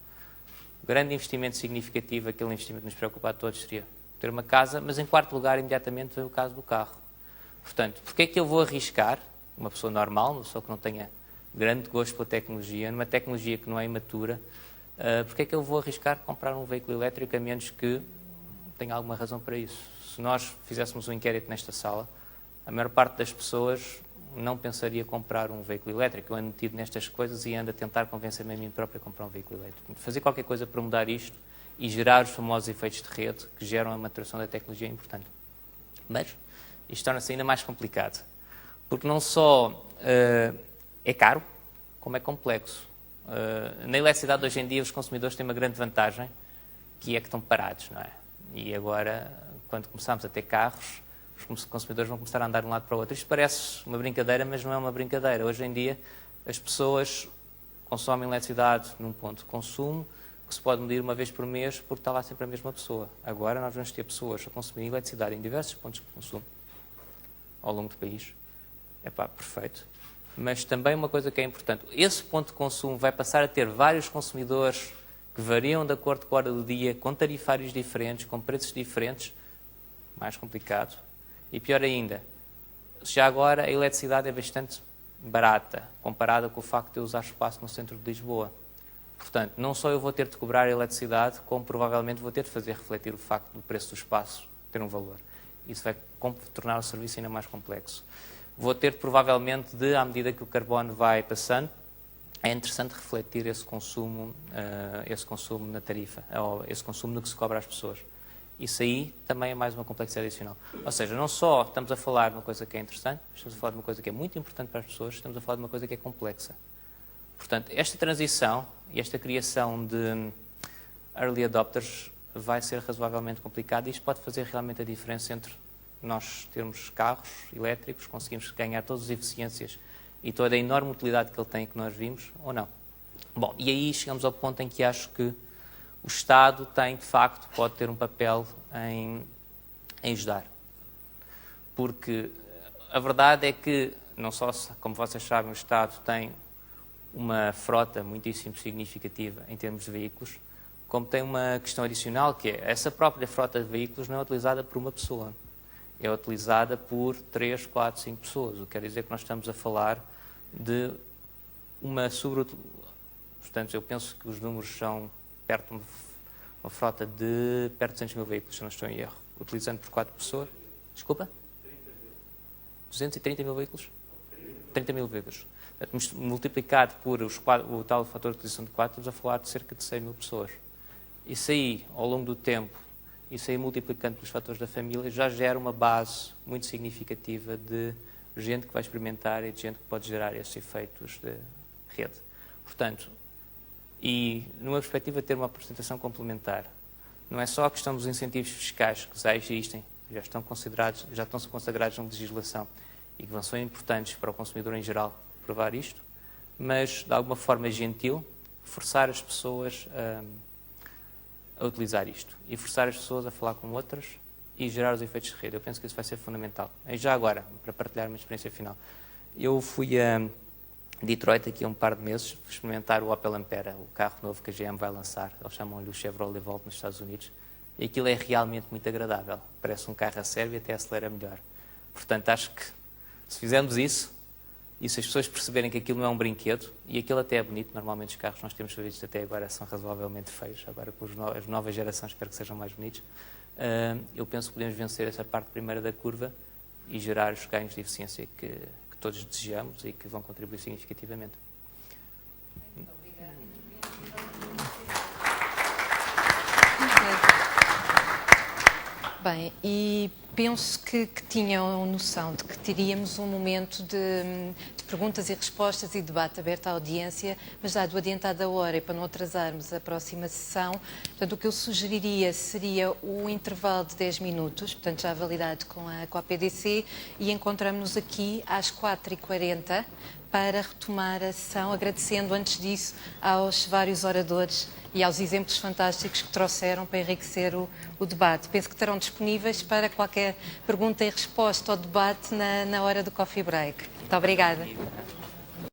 O grande investimento significativo, aquele investimento que nos preocupa a todos, seria ter uma casa, mas em quarto lugar, imediatamente, vem o caso do carro. Portanto, porque é que eu vou arriscar, uma pessoa normal, uma pessoa que não tenha grande gosto pela tecnologia, numa tecnologia que não é imatura, porque é que eu vou arriscar comprar um veículo elétrico a menos que tenha alguma razão para isso? Se nós fizéssemos um inquérito nesta sala, a maior parte das pessoas não pensaria comprar um veículo elétrico. Eu ando metido nestas coisas e ando a tentar convencer-me a mim próprio a comprar um veículo elétrico. Fazer qualquer coisa para mudar isto e gerar os famosos efeitos de rede que geram a maturação da tecnologia é importante. Mas isto torna-se ainda mais complicado, porque não só é caro, como é complexo. Na eletricidade hoje em dia os consumidores têm uma grande vantagem, que é que estão parados, não é? E agora, quando começamos a ter carros, os consumidores vão começar a andar de um lado para o outro. Isto parece uma brincadeira, mas não é uma brincadeira. Hoje em dia as pessoas consomem eletricidade num ponto de consumo que se pode medir uma vez por mês porque está lá sempre a mesma pessoa. Agora nós vamos ter pessoas a consumir eletricidade em diversos pontos de consumo ao longo do país. Perfeito. Mas também uma coisa que é importante, esse ponto de consumo vai passar a ter vários consumidores que variam de acordo com a hora do dia, com tarifários diferentes, com preços diferentes, mais complicado. E pior ainda, já agora a eletricidade é bastante barata, comparada com o facto de eu usar espaço no centro de Lisboa. Portanto, não só eu vou ter de cobrar a eletricidade, como provavelmente vou ter de fazer refletir o facto do preço do espaço ter um valor. Isso vai tornar o serviço ainda mais complexo. Vou ter provavelmente de, à medida que o carbono vai passando, é interessante refletir esse consumo na tarifa, ou esse consumo no que se cobra às pessoas. Isso aí também é mais uma complexidade adicional. Ou seja, não só estamos a falar de uma coisa que é interessante, estamos a falar de uma coisa que é muito importante para as pessoas, estamos a falar de uma coisa que é complexa. Portanto, esta transição e esta criação de early adopters vai ser razoavelmente complicada e isto pode fazer realmente a diferença entre nós termos carros elétricos, conseguimos ganhar todas as eficiências e toda a enorme utilidade que ele tem que nós vimos, ou não. Bom, e aí chegamos ao ponto em que acho que o Estado tem, de facto, pode ter um papel em ajudar. Porque a verdade é que, não só, como vocês sabem, o Estado tem uma frota muitíssimo significativa em termos de veículos, como tem uma questão adicional, que é essa própria frota de veículos não é utilizada por uma pessoa. É utilizada por 3, 4, 5 pessoas. O que quer dizer que nós estamos a falar de uma sobreutilização. Portanto, eu penso que os números são perto de uma frota de perto de 200 mil veículos, se não estou em erro. Utilizando por 4 pessoas. Desculpa? 230 mil veículos? 30 mil veículos. Portanto, multiplicado por o tal fator de utilização de 4, estamos a falar de cerca de 100 mil pessoas. Isso aí, ao longo do tempo, isso aí multiplicando pelos fatores da família, já gera uma base muito significativa de gente que vai experimentar e de gente que pode gerar esses efeitos de rede. Portanto, e numa perspectiva de ter uma apresentação complementar, não é só a questão dos incentivos fiscais que já existem, já estão consagrados na legislação e que vão ser importantes para o consumidor em geral provar isto, mas de alguma forma gentil, forçar as pessoas a utilizar isto e forçar as pessoas a falar com outras e gerar os efeitos de rede. Eu penso que isso vai ser fundamental. E já agora, para partilhar uma experiência final, eu fui a Detroit aqui há um par de meses experimentar o Opel Ampera, o carro novo que a GM vai lançar. Eles chamam-lhe o Chevrolet Volt nos Estados Unidos. E aquilo é realmente muito agradável. Parece um carro a sério e até acelera melhor. Portanto, acho que se fizermos isso, e se as pessoas perceberem que aquilo não é um brinquedo, e aquilo até é bonito, normalmente os carros que nós temos visto até agora são razoavelmente feios, agora com as novas gerações espero que sejam mais bonitos, eu penso que podemos vencer essa parte primeira da curva e gerar os ganhos de eficiência que todos desejamos e que vão contribuir significativamente. Muito obrigada. Bem, e penso que tinham noção de que teríamos um momento de perguntas e respostas e debate aberto à audiência, mas dado o adiantado da hora e para não atrasarmos a próxima sessão, portanto, o que eu sugeriria seria o intervalo de 10 minutos, portanto, já validado com a PDC, e encontramos-nos aqui às 4h40 para retomar a sessão, agradecendo antes disso aos vários oradores e aos exemplos fantásticos que trouxeram para enriquecer o debate. Penso que estarão disponíveis para qualquer qualquer pergunta e resposta ou debate na hora do coffee break. Muito obrigada.